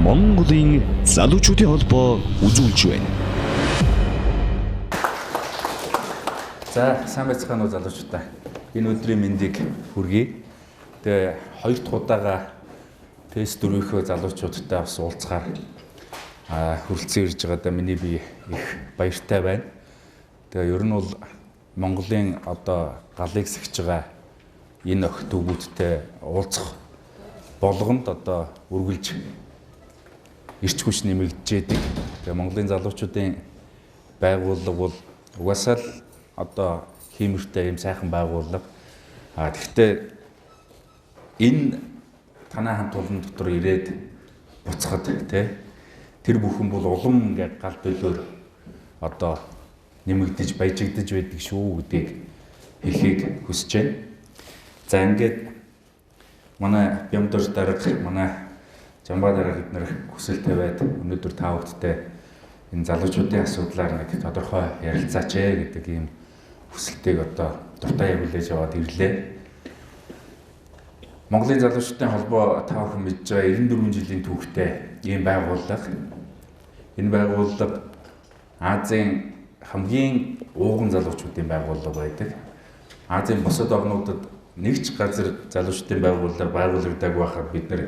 Монголын залуучуудын холбоо үзүүлж байна. За, сайн байцгаана уу залуучуудаа. Энэ өдрийн мэндийг хүргэе. Тэгээ хоёр дахь удаага PS4-ийнхөө залуучуудтай бас уулзахаар хүрэлцэн ирж байгаадаа миний бие их баяртай байна. Тэгээ ер нь бол Монголын одоо галыг сахиж байгаа энэ охид дүүгүүдтэй уулзах болгонд одоо үргэлж эрч хүч нэмэгдэж байдаг. Тэгээ Монголын залуучуудын байгууллага бол угаасаа л одоо хиймэртэй юм сайхан байгууллага. Гэхдээ энэ танай хамт олон дотор ирээд буцахад тэр бүхэн бол улам ингээд гал төлөөр одоо нэмэгдэж баяжигдэж байдаг шүү гэдгийг хэлхийг хүсэж байна. За ингээд манай Бямдор дарга манай Жамбаа дарга бид нэр хүсэл тавиад өнөөдөр та бүхэдтэй энэ залуучуудын асуудлаар нэг тодорхой ярилцаач гэдэг ийм хүсэлтийг одоо дуртай явуулж яваад ирлээ. Монголын залуучуудын холбоо та бүхэн мэдж байгаа 94 жилийн түүхтэй ийм байгууллага. Энэ байгууллага Азийн хамгийн ууган залуучуудын байгууллага байдаг. Азийн бусад орнуудад нэг ч газар залуучуудын байгууллага байгуулагдаагүй байхад бид нэр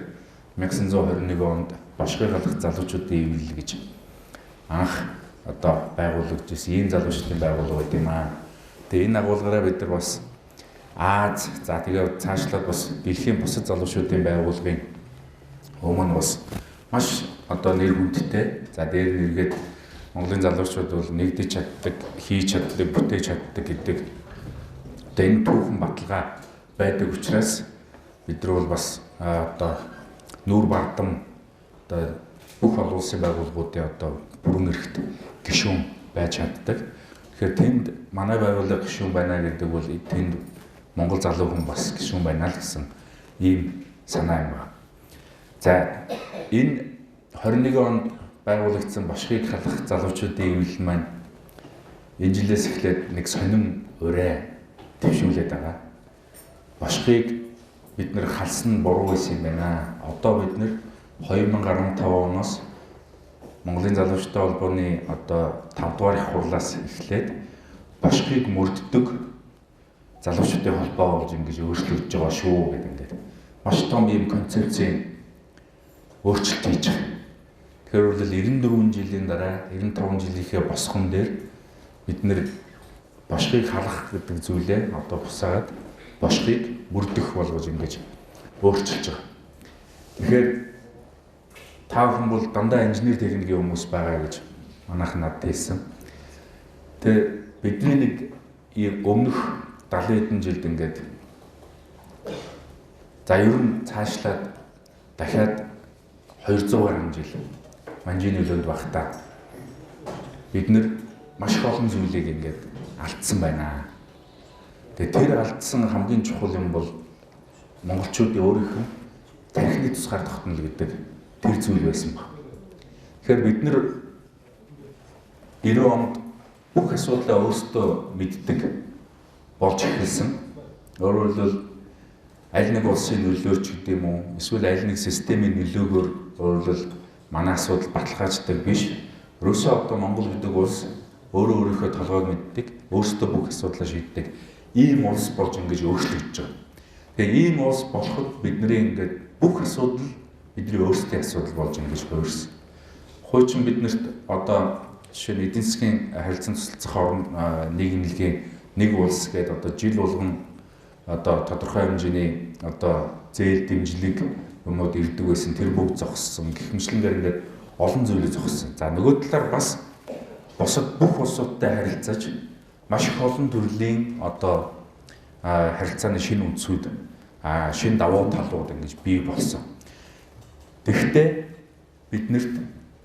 1921 онд Башгын галах залуучуудын ивэл гэж анх одоо байгуулагдж ирсэн ийм залуучуудын байгууллага байт юм аа. Тэгээ энэ агуулгаараа бид нар бас Аз за тэгээ цаашлаад бас дэлхийн бусад залуучуудын байгууллагын өмнө бас маш одоо нэр хүндтэй. За дээр нэргээд Монголын залуучууд бол нэгдэж чаддаг, хийж чаддаг, бүтээж чаддаг гэдэг одоо энэ түүхэн баталгаа байдаг учраас бид нар бол бас одоо нүүр бардам одоо бүх олон улсын байгууллагуудын одоо бүрэн эрхт гишүүн байж чаддаг. Тэгэхээр тэнд манай байгууллага гишүүн байна гэдэг бол тэнд Монгол залуу хүн бас гишүүн байна л гэсэн ийм санаа юм байна. За энэ 21 онд байгуулагдсан Башгыг халах залуучуудын ивэл маань энэ жилээс эхлээд нэг сонин ураа төвшүүлээд байгаа. Башгыг бид нэр халсан нь буруу байсан юм байна. Одоо бид нэр 2015 оноос Монголын залуучуудын холбооны одоо 5 дугаар их хурлаас эхлээд Башгыг мөрддөг залуучуудын холбоо болж ингэж өөрчлөгдөж байгаа шүү гэдэг ингээд маш том ийм концепцийн өөрчлөлт хийж байгаа. Тэгэхээр бол 94 жилийн дараа 95 жилийнхээ босгон дээр бид нэр Башгыг халах гэдэг зүйлээ одоо бусаад Башгыг мөрдөх болгож ингэж өөрчилж байгаа. Тэгэхээр та бүхэн бол дандаа инженер техникийн хүмүүс байгаа гэж манайх надад хэлсэн. Тэгээ бидний нэг өмнөх 70 хэдэн жилд ингээд за ер нь цаашлаад дахиад 200 гаруй жил манжийн нөлөөнд багтаа бид нэр маш их олон зүйлийг ингээд алдсан байна. Тэгээ тэр алдсан хамгийн чухал юм бол монголчуудын өөрийнхөө тархины тусгаар тогтнол гэдэг тэр зүйл байсан баг. Тэгэхээр бид нэр 90 онд бүх асуудлаа өөрсдөө мэддэг болж эхэлсэн. Өөрөөр хэлбэл аль нэг улсын нөлөөч гэдэг юм уу эсвэл аль нэг системийн нөлөөгөөр өөрөөр манай асуудал баталгааждаг биш. Ерөөсөө одоо Монгол гэдэг улс өөрийнхөө толгойг мэддэг, өөрсдөө бүх асуудлаа шийддэг ийм улс болж ингэж өөрчлөгдөж байгаа. Тэгээ ийм улс болоход бидний ингээд бүх асуудал бидний өөрсдийн асуудал болж ингэж өөрсөн. Хуучин биднэрт одоо жишээ нь эдийн засгийн харилцан тусалцах орн нийгэмлэгийн нэг улс гэдэг одоо жил болгон одоо тодорхой хэмжээний одоо зээл дэмжлэг юмуд ирдэг байсан тэр бүгд зогссон. Гэх мэтлэнгээр ингээд олон зүйлийг зогссон. За нөгөө талаар бас бусад бүх улсуудтай харилцаж маш их олон төрлийн одоо харилцааны шинэ үндсүүд шинэ давуу талууд ингэж бий болсон. Тэгэхдээ биднэрт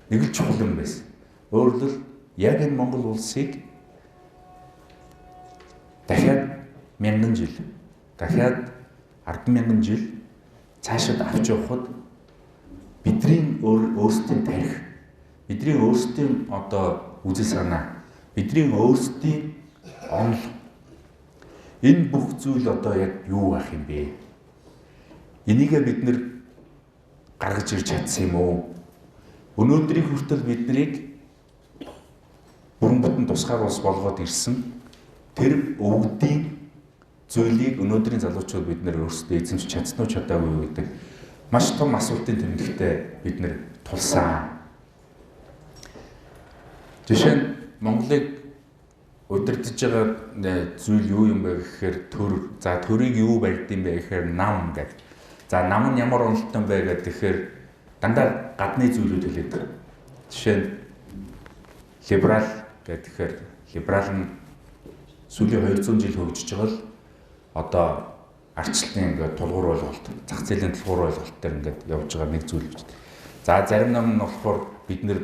нэг л чухал юм байсан. Өөрөлдөл яг энэ Монгол улсыг дахиад 1000 жил, дахиад 100000 жил цаашид авч явахад бидний өөрсдийн тарих, бидний өөрсдийн одоо үзэл санаа, бидний өөрсдийн онол энэ бүх зүйл одоо яг юу байх юм бэ? Энийгээ бид нэр гаргаж ирж чадсан юм уу? өнөөдрийн хүртэл биднийг бүрэн бүтэн тусгаар улс болгоод ирсэн тэр өвгдийн зүйлийг өнөөдрийн залуучууд бид нэр өөрсдөө эзэмшиж чадсан уу чадаагүй гэдэг маш том асуултын тэмдэгтээ бид нэр тулсан. Жишээ нь Монголыг удирдах байгаа зүйл юу юм бэ гэхээр төр. За төрийг юу барьдсан бэ гэхээр нам гэдэг. За нам нь ямар онолтой бэ гэхээр дандаа гадны зүйлүүд хэлээд. Жишээ нь либерал гэхээр либерал нь сүүлийн 200 жил хөгжиж байгаа л одоо арчлалын ингээд тулгуур ойлголт, зах зээлийн тулгуур ойлголт дээр ингээд явж байгаа нэг зүйл биш. За зарим нам нь болохоор бид нэр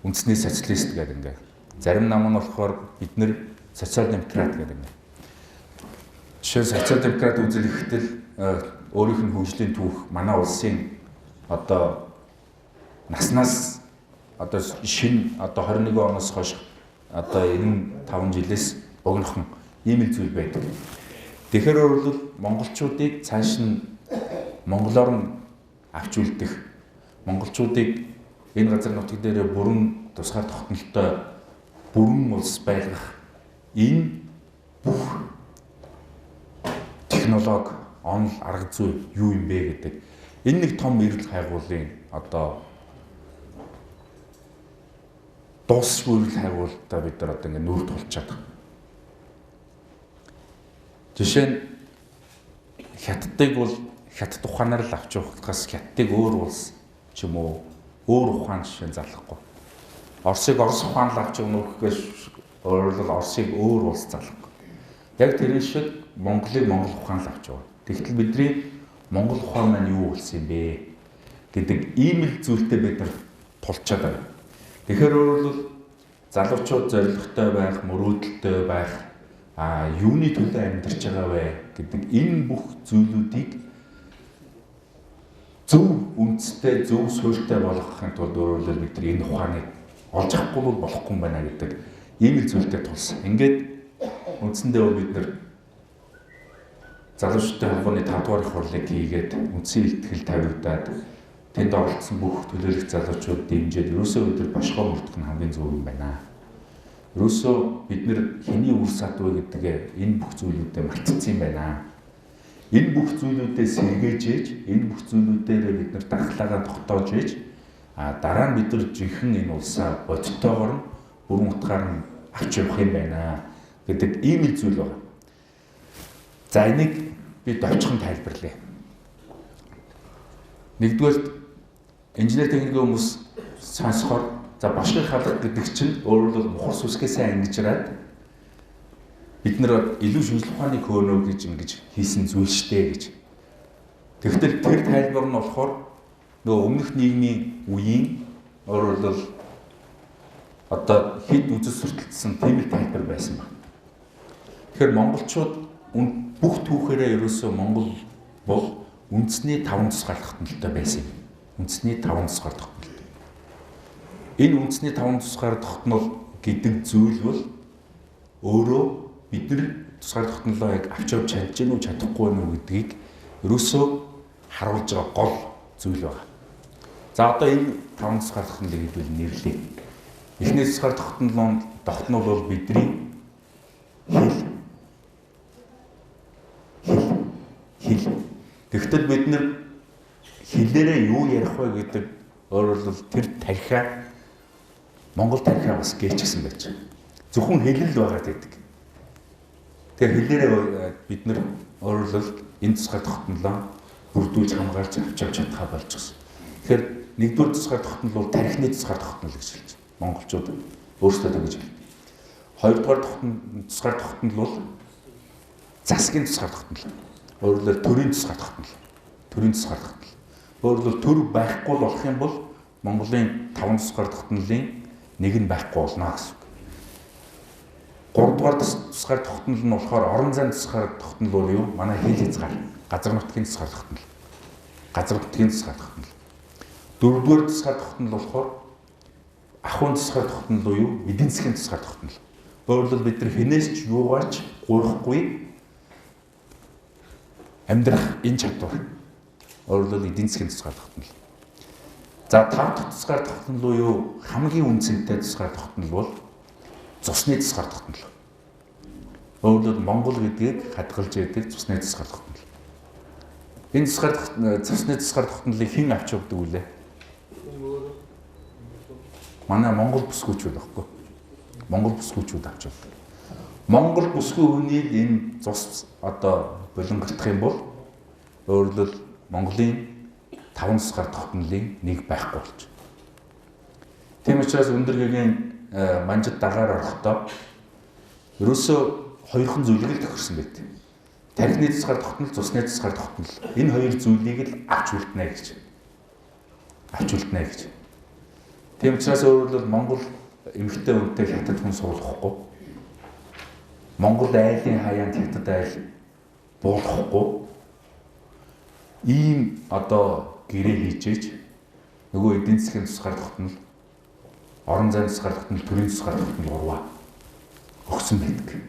үндэсний социалист гэдэг ингээд. Зарим нам нь болохоор бид нэр социал демократ гэдэг ингээд. Жишээ нь социал демократ үзэл ихэтэл өөрийнх нь хөгжлийн түүх манай улсын одоо наснаас одоо шинэ одоо 21 оноос хойш одоо 95 жилээс богинохон ийм л зүйл байдаг. Тэгэхээр өөрөлдөл монголчуудыг цааш нь монголоор нь авч үлдэх, монголчуудыг энэ газар нутаг дээр бүрэн тусгаар тогтнолтой бүрэн улс байлгах энэ бүх технологи, онол, арга зүй юу юм бэ гэдэг энэ нэг том эрэл хайгуулын одоо дуусгүй эрэл хайгуултаа бид нар одоо ингэ нүүр тулчаад байна. Жишээ нь хятадыг бол хятад ухаанаар л авч явахаас хятадыг өөр улс ч юм уу өөр ухаан жишээ залахгүй. Оросыг орос ухаан л авч өгнөхгүйс өөрөлдөл Оросыг өөр улс залахгүй. Яг тэр шиг Монголыг монгол ухаан л авч яваа. Тэгтэл бидний монгол ухаан маань юу болсон юм бэ гэдэг ийм л зүйлтэй бид нар тулчаад байна. Тэгэхээр өөрөлдөл залуучууд зоригтой байх, мөрөөдөлтэй байх юуны төлөө амьдарч байгаа вэ гэдэг энэ бүх зүйлүүдийг зөв үндэстэй, зөв суурьтай болгохын тулд өөрөлдөл бид нар энэ ухааныг олж авахгүй бол болохгүй юм байна гэдэг ийм л зүйлтэй тулсан. Ингээд үндсэндээ бид нар залуучуудын холбооны 5 дугаар их хурлыг хийгээд үндсэн ихтгэл тавигдаад тэнд оролцсон бүх төлөөлөх залуучууд дэмжиж ерөөсөө өдөр бошгоо мөрдөх нь хамгийн зөв юм байна. Ерөөсөө бид нэр хэний үр сад вэ гэдгээ энэ бүх зүйлүүдэд мартчихсан юм байна. Энэ бүх зүйлүүдээс сэргээж ээж, энэ бүх зүйлүүдээр бид нар дархлаагаа тогтоож ээж, дараа нь бид нар жинхэнэ энэ улсаа бодтойгоор нь бүрэн утгаар нь авч явах юм байна гэдэг ийм л зүйл байна. За энийг би довчхон тайлбарлая. Нэгдүгээр инженер техникийн хүмүүс сонсохоор за бошгын халах гэдэг чинь өөрөөр мухар сүсгээ сайн ангижраад бид нар илүү шинжлэх ухааны хөөнөө гэж ингэж хийсэн зүйл шттэ гэж. Тэгвэл тэр тайлбар нь болохоор нөгөө өмнөх нийгмийн үеийн өөрөөр одоо хэд үзэл сурталчилсан тийм тайлбар байсан байна. Тэгэхээр монголчууд бүх түүхээрээ ерөөсөө Монгол бол үндэсний 5 тусгаар тогтнолтой байсан юм. Үндэсний 5 тусгаар тогтнол. Энэ үндэсний 5 тусгаар тогтнол гэдэг зүйл бол өөрөө бид нар тусгаар тогтнолоо яг авч явж чадж гэнэ үү чадахгүй нь гэдгийг ерөөсөө харуулж байгаа гол зүйл байна. За одоо энэ 5 тусгаар тогтнолыг хэдүүл нэрлэе. Эхний тусгаар тогтнол бол бидний хэл. Тэгвэл бид нар хэлээрээ юу ярих вэ гэдэг өөрөлдөл тэр тархиа Монгол тархиа бас гээчихсэн байж. Зөвхөн хэлэл байгаад байдаг. Тэгэхээр хэлээрээ бид нар өөрөлдөл энэ тусгай тогтнолоо бүрдүүлж хамгаалж авч чадхаа болж гисэн. Тэгэхээр нэгдүгээр тусгай тогтнол бол тархины тусгай тогтнол гэж хэлж байна. Монголчууд өөрсдөө тэгж хэлдэг. Хоёрдугаар тусгай тогтнол бол засгийн тусгай тогтнол. Өөрөлдөл төрийн тусгай тогтнол. Төрийн тусгай тогтнол. Өөрөлдөл төр байхгүй болох юм бол Монголын 5 тусгай тогтнолын нэг нь байхгүй болно гэсэн үг. 3 дугаар тусгай тогтнол нь болохоор орон зайн тусгай тогтнол бол юу? Манай хэл хязгаар, газар нутгийн тусгай тогтнол. Газар нутгийн тусгай тогтнол. 4 дугаар тусгай тогтнол болохоор ахуйн тусгай тогтнол уу юу? Эдийн засгийн тусгай тогтнол. Өөрөлдөл бид нар хинээс ч юугаач гуйхгүй амьдрах энэ чадвар. Өөрөлдөл эдийн засгийн тусгай тогтнол. За 5 дахь тусгаар тогтнол буюу хамгийн үнцэнтэй тусгаар тогтнол бол цусны тусгаар тогтнол. Өөрөлд Монгол гэдгийг хадгалж яддаг цусны тусгаар тогтнол. Энэ цусны тусгаар тогтнолыг хэн авч явдаг вүлээ? Манай Монгол бүсгүйчүүд баггүй. Монгол бүсгүйчүүд авч явдаг. Монгол бүсгүй хүний энэ цус одоо болонготдох юм бол өөрөлд Монголын 5 тусгаар тогтнолын нэг байхгүй болж. Тийм учраас өндөр гэгийн манжид дагаар орохдоо ерөөсөө хоёрхан зүйлийг л тохирсон байдаг. Тархины тусгаар тогтнол, цусны тусгаар тогтнол. Энэ хоёр зүйлийг л авч үлднэ гэж. Авч үлднэ гэж. Тийм учраас өөрөлд Монгол эмэгтэй хүнтэй хятад хүн суулгахгүй. Монгол айлын хаяанд хятад айл буулгахгүй. Ийм одоо гэрээ хийжээж нөгөө эдийн засгийн тусгаар тогтнол, орон зайны тусгаар тогтнол, төрийн тусгаар тогтнол урваа өгсөн байдаг.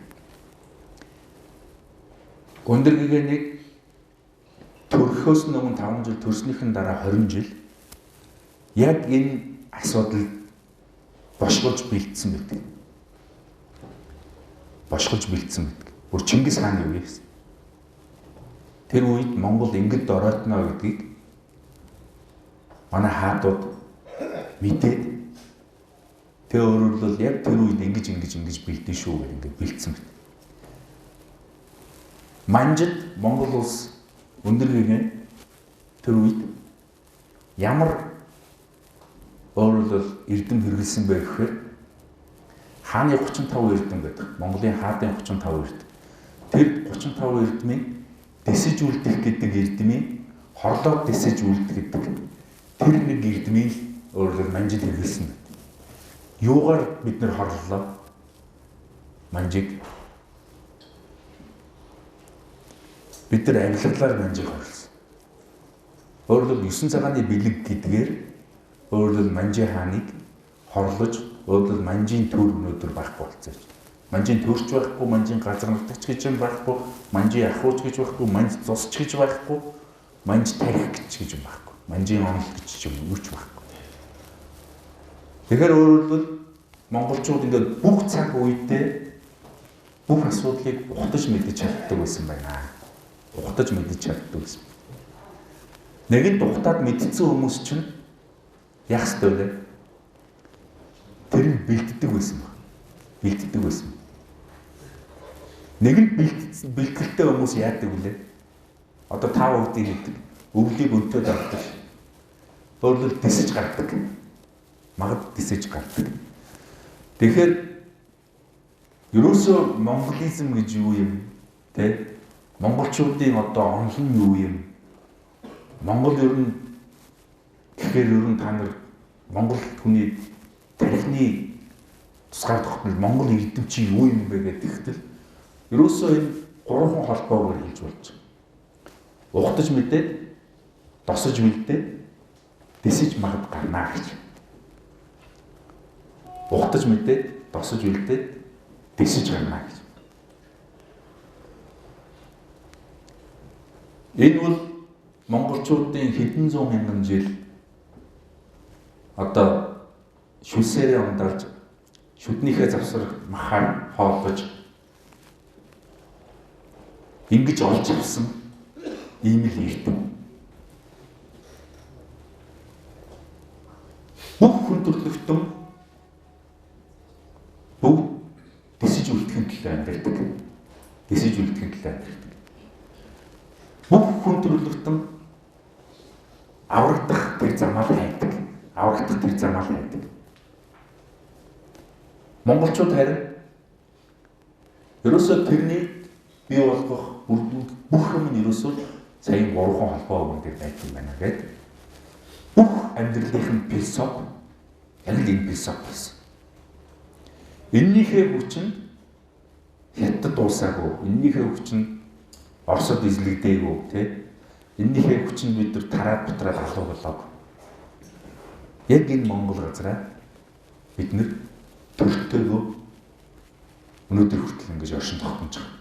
Өндөр гэгэнийг төрөхөөс өмнө 5 жил, төрснийхэн дараа 20 жил яг энэ асуудал бошгож бэлдсэн байдаг. Бошгож бэлдсэн байдаг. Бүр Чингис хааны үеэс. Тэр үед Монгол ингэд оройтно гэдгийг манай хаадууд мэдээд тэр өөрөөр яг тэр үед ингэж бэлдэн шүү гэж ингэ бэлдсэн мэт. Манжид Монгол улс өндөр гэгээ тэр үед ямар өөрөөр эрдэм хэрэгэлсэн бэ гэхээр хааны 35 эрдэм байдаг. Монголын хаадын 35 эрдэм. Тэр 35 эрдмийн дэсэж үлдэх гэдэг эрдмийн хорлоод дэсэж үлдэх гэдэг. Тэр нэг эрдмийг өөрөөр манжид хэрэгэлсэн. Юугаар бид нэр хорлолоо? Манжиг. Бид нар авилгалаар манжиг хорлсон. Өөрөөр 9 цагааны бэлэг гэдгээр өөрөөр манжи хааныг хорлож, өөрөөр манжийн төр өнөдөр байхгүй болцсон. Манжийн төрч байхгүй, манжийн газар нутагч гэж юм байхгүй, манжийн ахууч гэж байхгүй, манж цусч гэж байхгүй, манж тарих гэж юм байхгүй. Манжийн онол гэж юм юу ч байхгүй. Тэгэхээр өөрөөр монголчууд ингээд бүх цаг үедээ бүх асуудлыг ухтаж мэдэж чаддаг байсан байна. Ухтаж мэдэж чаддаг байсан. Нэгэн ухтаад мэдсэн хүмүүс чинь яах ёстой вэ? Тэр нь бэлддэг байсан ба. Бэлддэг байсан. Нэгэн бэлтгэлтэй хүмүүс яадаг вүлээ? Одоо 5% хийдэг. Өвлийг өнтөд авдаг. Өөрөлд дэсэж гардаг. Магад дэсэж гардаг. Тэгэхээр ерөөсөө монголизм гэж юу юм? Тэ? Монголчуудын одоо онол нь юу юм? Монгол ер нь тэгэхээр ер нь та нар монгол хүний тарихны тусгаар тогтнол монгол эрдэм чи юу юм бэ гэдэг ихтэл ерөөсөө энэ гурван холбоогоор хэлж болж байгаа. Ухтаж мэдээд, досож мэдээд, дэсэж магад гарнаа гэж. Ухтаж мэдээд, досож мэдээд, дэсэж гарнаа гэж. Энэ бол монголчуудын хэдэн зуун мянган жил одоо шүлсээрээ ундарч шүднийхээ завсар махаар хоолдож ингэж олж авсан ийм л эрдэм. Бүх хүн төрлөختөн бүгд дэсэж үлдэхин төлөө амьдардаг. Дэсэж үлдэхин төлөө амьдардаг. Бүх хүн төрлөختөн аврагдах тэр замаар хайдаг. Аврагдах тэр замаар хайдаг. Монголчууд харин ерөөсөө тэрний бий болгох бүх юм нь ерөөсөө саяын 3 холбоо өгөн дээр байдаг юм байна гэдэг. Бүх амьдралын философи яг л энэ философи болсон. Эннийхээ хүч нь хятад дуусаагүй. Эннийхээ хүч нь Оросод эзлэгдээгүй тий. Эннийхээ хүч нь бид нар тараад бутраад алуу болоог. Яг энэ Монгол газараа бид нар төрөлтөөгөө өнөөдөр хүртэл ингэж оршин тогтнож байгаа.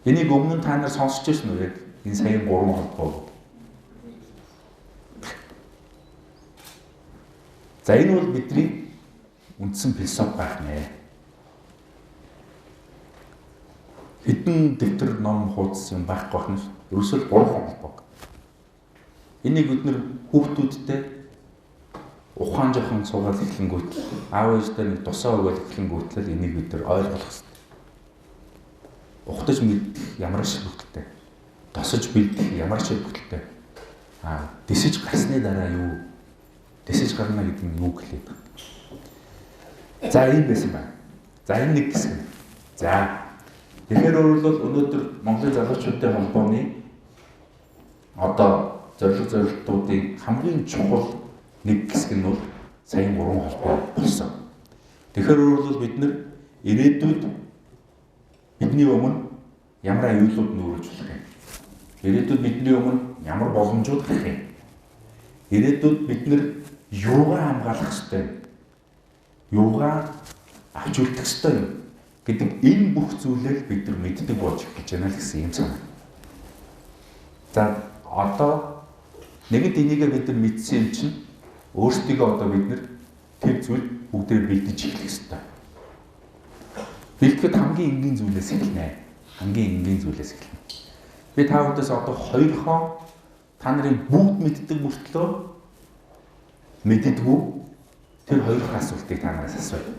Энийг өмнө та нар сонсч байсан уу яг энэ саяын 3 холбоо? За энэ бол бидний үндсэн философи байх нэ. Хэдэн дэвтэр ном хуудас юм байхгүй байна шүү. Ерөөсөө 3 холбоо. Энийг бид нэр хүүхдүүдтэй ухаан жоохон суугаад эхлэнгүүт аав ээжтэй нэг тусаа өгөөл эхлэнгүүтлэл энийг бид нар ойлгох хэрэгтэй. Ухтаж мэдэх ямар шилбэгтэй. Тосож бэлдэх ямар шилбэгтэй. Дэсэж гарсны дараа юу? Дэсэж гарна гэдэг нь юу гэлээд байна. За ийм байсан байна. За энэ нэг хэсэг. За тэгэхээр өөрөлдвөл өнөөдөр Монголын залуучуудын холбооны одоо зорилтуудын хамгийн чухал нэг хэсэг нь бол саяхан 3 холбоо болсон. Тэгэхээр өөрөлдвөл бид нар ирээдүйд бидний өмнө ямар аюулууд нүүрэж болох юм? Ирээдүйд бидний өмнө ямар боломжууд гарах юм? Ирээдүйд бид нар юугаа хамгаалах ёстой юм? Юугаа авч үлдэх ёстой юм гэдэг энэ бүх зүйлийг бид нар мэддэг болж эхэлж байна л гэсэн юм санаа. За одоо нэгэнт энийгээ бид нар мэдсэн юм чинь өөрсдийгөө одоо бид нар тэр зүйл бүгдээр бэлдэж эхлэх ёстой. Бэлтгэхэд хамгийн энгийн зүйлээс эхэлнэ. Хамгийн энгийн зүйлээс эхэлнэ. Би та бүдээс одоо 2 хон та нарын бүгд мэддэг мөртлөө мэддэггүй тэр 2 асуултыг та нараас асууя.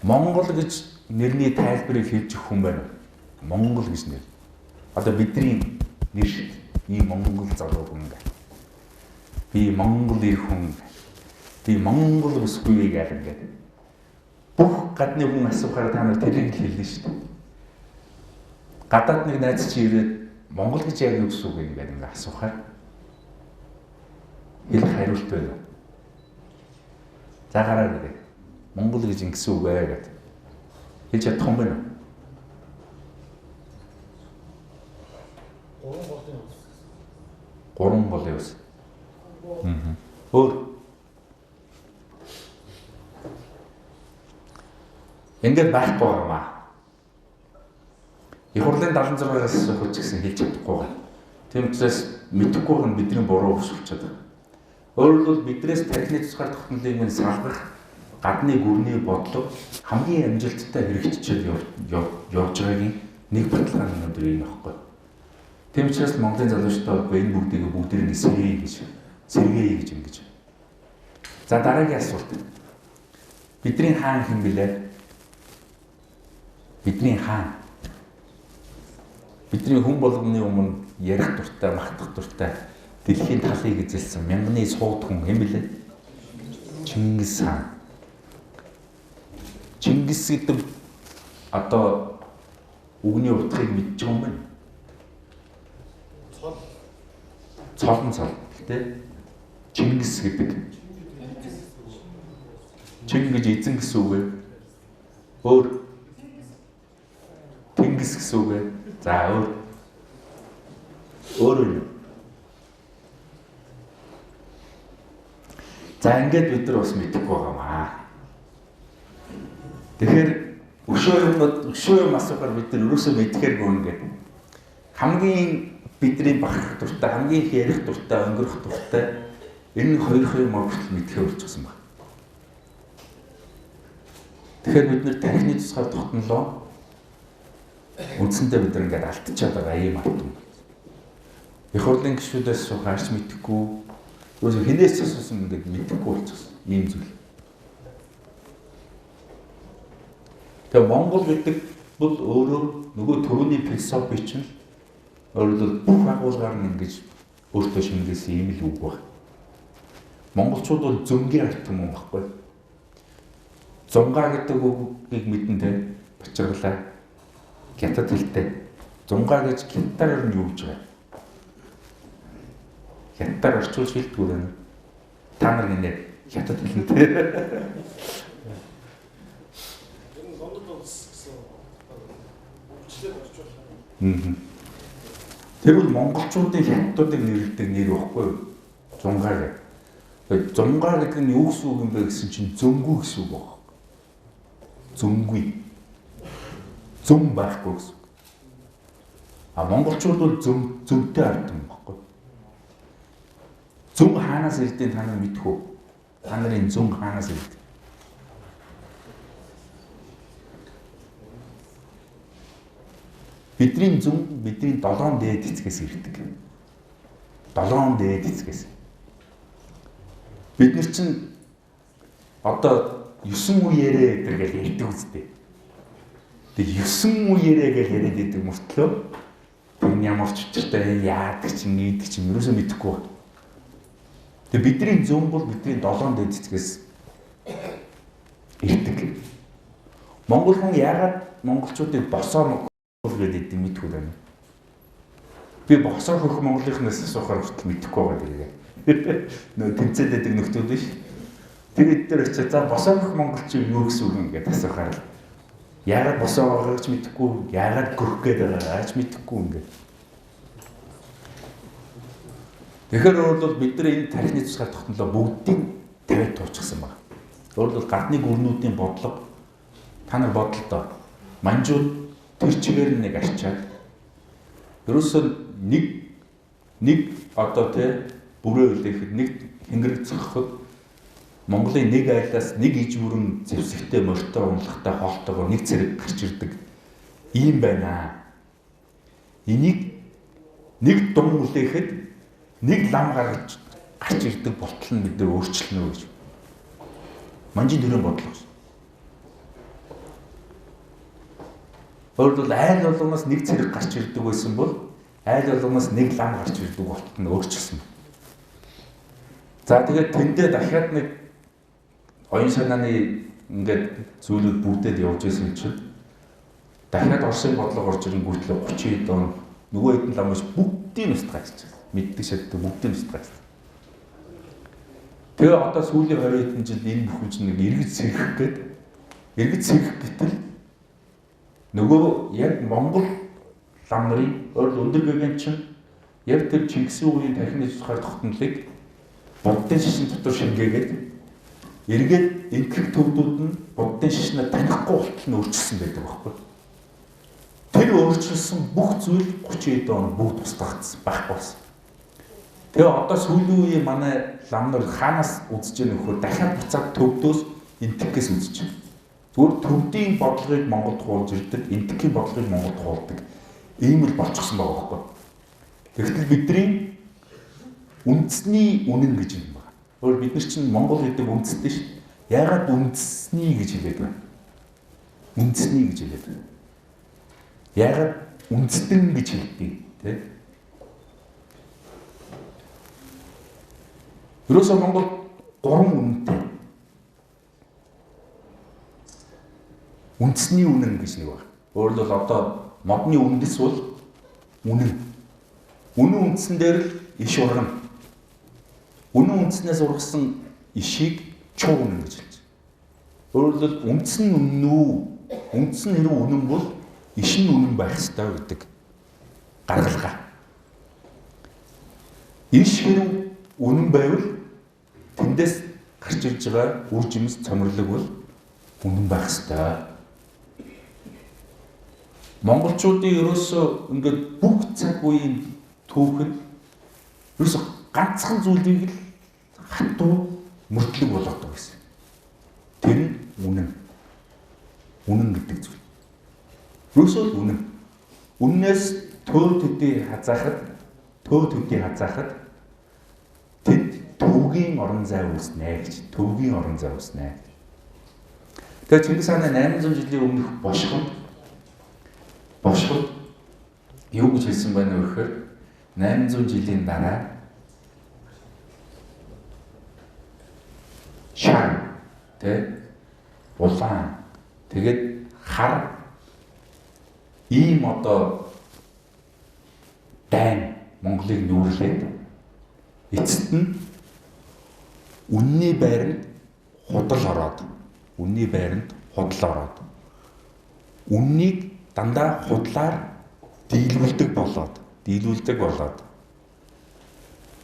Монгол гэж нэрний тайлбарыг хэлж өгөх хүн байна. Монгол гэж нэр. Одоо бидний нэр шиг ийм монгол залуу хүн гэх. Би монгол ирэх хүн. Би монгол бүсгүй гэх ингээд. Бүх гадны хүн асуухаар та нар тэрийг хэлнэ шүү дээ. Гадаад нэг найз чи ирээд монгол гэж яг юу гэсэн үг юм бэ ингээд асуухаар хэлэх хариулт байна. За гараа гэдэг. Монгол гэж ингэсэн үг ээ гэдэг. Хэлж чадах юм байна уу? 3 голын ус. Өөр. Ингээд байхгүй юмаа. Их хурлын 76-аас асуух гэсэн хэлж чадахгүй байна. Тийм учраас мэдэхгүй нь бидний буруу өсвөлчээд байна. Өөрөлдвөл бидрээс тархины тусгаар тогтнолыг минь салгах гадны гүрний бодлого хамгийн амжилттай хэрэгжиж явж байгаагийн нэг баталгаа нь өнөөдөр энэ аахгүй. Тийм учраас Монголын залуучуудаа энэ бүгдийг нь сэргээе гэж ингэж. За дараагийн асуулт. Бидний хаан хэн бэлээ? Бидний хаан. Бидний хүн болгоны өмнө ярих дуртай, магтах дуртай дэлхийн талыг эзэлсэн мянганы сууд хүн хэн бэлээ? Чингис хаан. Чингис гэдэг одоо үгний утгыг мэдж байгаа юм байна. Цолон цол тий? Чингис гэдэг. Чин гэж эзэн гэсэн үг ээ. Өөр Тэнгис гэсэн үг ээ. За өөр юу? За ингээд бид нар бас мэдэхгүй байгаамаа. Тэгэхээр өшөө юм асуухаар бид нар өрөөсөө мэдхээргүй ингээд хамгийн бидний бахарх дуртай, хамгийн их ярих дуртай, өнгөрөх дуртай энэ 2 мөрөлт мэдхээ болчихсон байна. Тэгэхээр бид нар тархины тусгаар тогтнолоо үндсэндээ бид нар ингээд алдчихад байгаа юм алтан. Их хурлын гишүүдээс сухаарч мэдэхгүй, өөрөөр хинээс асуусан ингээд мэдэхгүй болчихсон ийм зүйл. Тэгээ Монгол гэдэг бол өөрөө нөгөө төрөний философи чинь өөрөлдвөл бүх агуулгаар нь ингэж өөртөө шингээсэн юм л үг байна. Монголчууд бол зөнгийн арт юм байхгүй. Зунгаа гэдэг үгийг мэдэн тэ бачирглаа. Хятад хэлтэй. Зунгаа гэж хятадаар нь юу гэж байна? Хятадаар орчуулж хэлдэг үү? Та нар гинэ хятад хэлнэ. Тэр бол монголчуудын хятадуудыг нэрлэдэг нэр байхгүй юу? Зунгаа гэдэг. Зунгаа гэдэг нь юу гэсэн үг юм бэ гэсэн чинь зөнгүү гэсэн үг байна. Зөнгүй. Зөн байхгүй гэсэн. Монголчууд бол зөнтэй ард юм баггүй. Зөн хаанаас ирдгийг та нар мэдэх үү? Та нарын зүн хаанаас ирдэг? Бидний зүн бидний 7 дээд эцгээс ирдэг. 7 дээд эцгээс. Бид нар чинь одоо 9 үеэрээ гэж ярьдаг үстэй. Тэгээ 9 үеэрээ гэж яриад байдаг мөртлөө энэ ямар ч учиртай яадаг чинь ийдэг чинь юусоо мэдэхгүй байна. Тэгээ бидний зөв бол бидний 7 дээд эцгээс ирдэг. Монгол хүн яагаад монголчуудыг босоо гэдэг мэдгүй байна. Би босоо хөх монголынхнаас асуухаар хүртэл мэдэхгүй байгаа тэгээ. Нөө тэмцээд байдаг нөхдүүд биш. Тэгээд дээр очиж за босоо хөх монголчин юу гэсэн үг юм гээд асуухаар л яагаад босоо байгаагч мэдэхгүй, яагаад гөрөх гээд байгаагч мэдэхгүй ингээд. Тэгэхээр бол бид нар энэ тархины тусгаар тогтнолоо бүгдийг тавиад туучихсан байна. Өөрөлд гадны гүрнүүдийн бодлого та нар бодлоо. Манжууд тэр чигээр нэг арчаад ерөөсөө нэг одоо тэ бүрээ үлээхэд нэг хэнгэрэг цохоход Монголын нэг айлаас нэг иж бүрэн зэвсэгтэй морьтой унлахтай хоолтойгоор нэг цэрэг гарч ирдэг ийм байна. Энийг нэг дум үлээхэд нэг лам гарч ирдэг болтол нь бид нар өөрчлөнө гэж. Манжийн төрийн бодлого. Өөрөлд айл болгоноос нэг цэрэг гарч ирдэг байсан бол айл болгоноос нэг лам гарч ирдэг болтол нь өөрчлөсөн. За тэгээд тэндээ дахиад нэг оюун санааны ингээд зүйлүүд бүгдээд явж исэн чинь дахиад Оросын бодлого орж ирэн гүйтлээ 30 он нөгөө хэдэн ламж бүгдийн устд гайчсан. Мэддэг шатдаг бүгдийн устд гайчсан. Тэгээ одоо сүүлийн 20 хэдэн жил энэ бүхэн чинь нэг эргэж сэргэх гэтэл нөгөө яг Монгол лам нарын өндөр гэгээн чинь яг тэр Чингисийн үеийн тархины тусгаар тогтнолыг буддын шишин дотор шингээгээд эргээд энтгэх төвдүүд нь буддын шишнээ танихгүй болтол нь өөрчилсөн байдаг байхгүй. Тэр өөрчилсөн бүх зүйл 30 он бүгд устгагдсан байхгүй болсон. Тэгээ одоо сүүлийн үеийн манай лам нар хаанаас үзэж яах вэ? Дахиад буцаад төвдөөс энтгэхээс үзэж байна. Зүгээр төвдийн бодлогыг Монголд хуулж ирдэг, энтгэхийн бодлогыг Монголд хуулдаг. Ийм л болчихсон байгаа байхгүй. Тэгвэл бидний үндэсний үнэн гэж юм байна. Өөр бид нар чинь Монгол гэдэг үндэстэй шүү. Яагаад үндэсний гэж хэлээд байна? Үндэсний гэж хэлээд байна. Яагаад үндэстэн гэж хэлдэг тий? Ерөөсөө Монгол 3 үнэтэй. Үндэсний үнэн гэж нэг байна. Өөрөлд одоо модны үндэс бол үнэн. Үнэн үндсэн дээр л иш ургана. Үнэн үндснээс ургасан ишийг чуу үнэн гэж хэлж байна. Өөрөлд үндсэн үнэн үү? Үндсэн хэрэг үнэн бол иш нь үнэн байх ёстой гэдэг гаргалгаа. Иш хэрэг үнэн байвал тэндээс гарч ирж байгаа үр жимс цомрлог бол үнэн байх ёстой. Монголчуудын ерөөсөө ингээд бүх цаг үеийн түүх нь ерөөсөө ганцхан зүйлийг л хатуу мөрдлөг болгодог гэсэн. Тэр нь үнэн. Үнэн гэдэг зүйл. Ерөөсөө үнэн. Үннээс төө төдий хазаахад тэд төвгийн орон зай үүснэ гэж. Төвгийн орон зай үүснэ. Тэгээ Чингис хааны 800 жилийн өмнөх бошгод юу гэж хэлсэн байна вэ гэхээр 800 жилийн дараа шан улаан тэгээд хар ийм одоо дайн Монголыг нүүрлээд эцэст нь үнний байранд худал ороод үннийг дандаа худлаар дийлүүлдэг болоод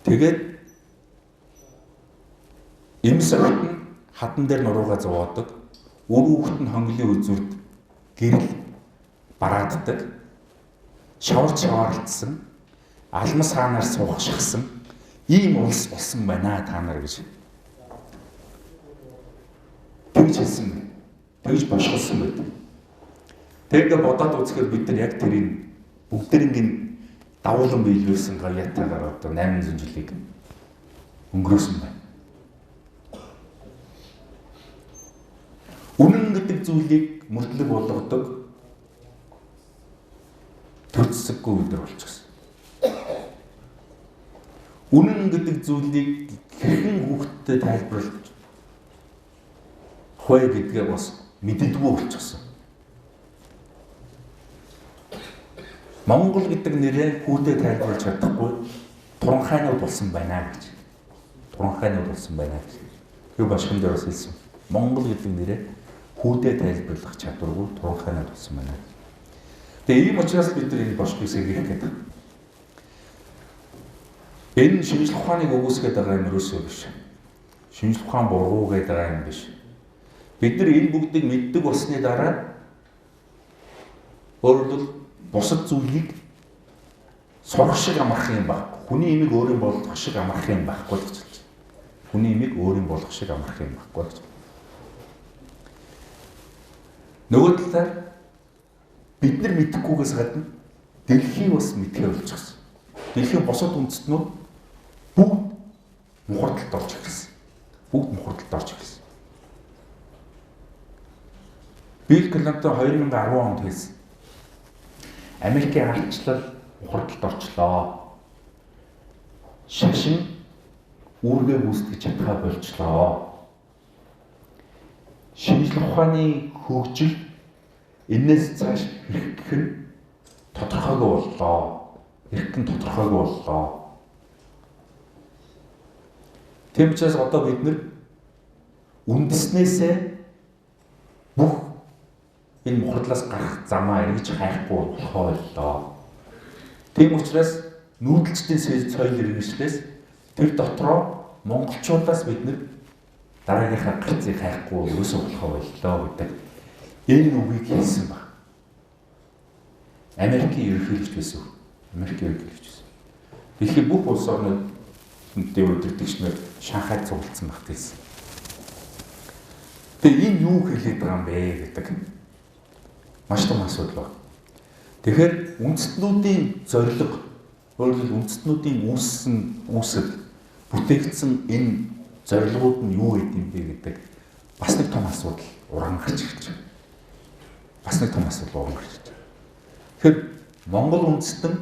тэгээд эмс охид нь хадан дээр нуруугаа зовоодог, үр хүүхэд нь хонглын үзүүрд гэрэл барааддаг, шаварлцсан, алмас хаанаар суугшихсан ийм улс болсон байна та нар гэж. тэгж хэлсэн байна. Тэгж бошголсон байдаг. Тэгээд бодоод үзэхээр бид нар яг тэрийг бүгдэрийн давуулан биелүүлсэн гаятаагаар одоо 800 жилийг өнгөрөөсөн байна. Үнэн гэдэг зүйлийг мөрдлөг болгодог төрцсөггүй өдөр болчихсон. Үнэн гэдэг зүйлийг хэрхэн хүүхдэд тайлбарлаж хой гэдгээ бас мэддэггүй болчихсон. Монгол гэдэг нэрээ хүүдэд тайлбарлаж чадахгүй туранхайнууд болсон байна гэж. Туранхайнууд болсон байна гэж. Тэр башхан дээр бас хэлсэн. Монгол гэдэг нэрээ хүүдэд тайлбарлах чадваргүй туранхайнууд болсон байна. Тэгээ ийм учраас бид нар энэ бошгыг сэргийлэх гэдэг. Энэ шинжлэх ухааныг өгөөсгээд байгаа юм ерөөсөө биш. Шинжлэх ухаан буруу гэдэг юм биш. Бид нар энэ бүгдийг мэддэг болсны дараа өөрөлд бусад зүйлийг сурах шиг амарх юм баг. Хүний имийг өөрийн болгох шиг амарх юм байхгүй гэж хэлж байна. Хүний имийг өөрийн болгох шиг амарх юм байхгүй гэж. Нөгөө талаар бид нар мэдэхгүйгээс гадна дэлхий бас мэдхээр болчихсон. Дэлхийн бусад үндэстнүүд бүгд мухардалд орж ирсэн. Бүгд мухардалд орж ирсэн. Билл Клинтон 2010 онд хэлсэн. Америкийн ардчлал мухардалд орчлоо. Шашин үүргээ гүйцэтгэж чадхаа болчлоо. Шинжлэх ухааны хөгжил энээс цааш ирэх нь тодорхойгүй боллоо. Ирэх нь тодорхойгүй боллоо. Тийм учраас одоо бид нар үндэснээсээ бүх энэ мухардлаас гарах замаа эргэж хайхгүй боллоо. Тийм учраас нүүдэлчдийн соёл иргэншлээс тэр дотроо монголчуудаас бид нар дараагийнхаа гарцыг хайхгүй ерөөсөө боллоо гэдэг энэ үгийг хэлсэн баг. Америкийн ерөнхийлөгч байсан. Америкийн ерөнхийлөгч байсан. Дэлхийн бүх улс орнууд дэврэгдэгчнэр Шанхайд цуглдсан багт хэлсэн. Тэгээ энэ юу хэлээд байгаа юм бэ гэдэг маш том асуудал байна. Тэгэхээр үндэстнүүдийн зорилго, өөрөлдөл үндэстнүүдийн үүсэл бүтээгдсэн энэ зорилгууд нь юу гэдэм бэ гэдэг бас нэг том асуудал уран гарч ирж байна. Бас нэг том асуудал уран гарч ирж байна. Тэгэхээр Монгол үндэстэн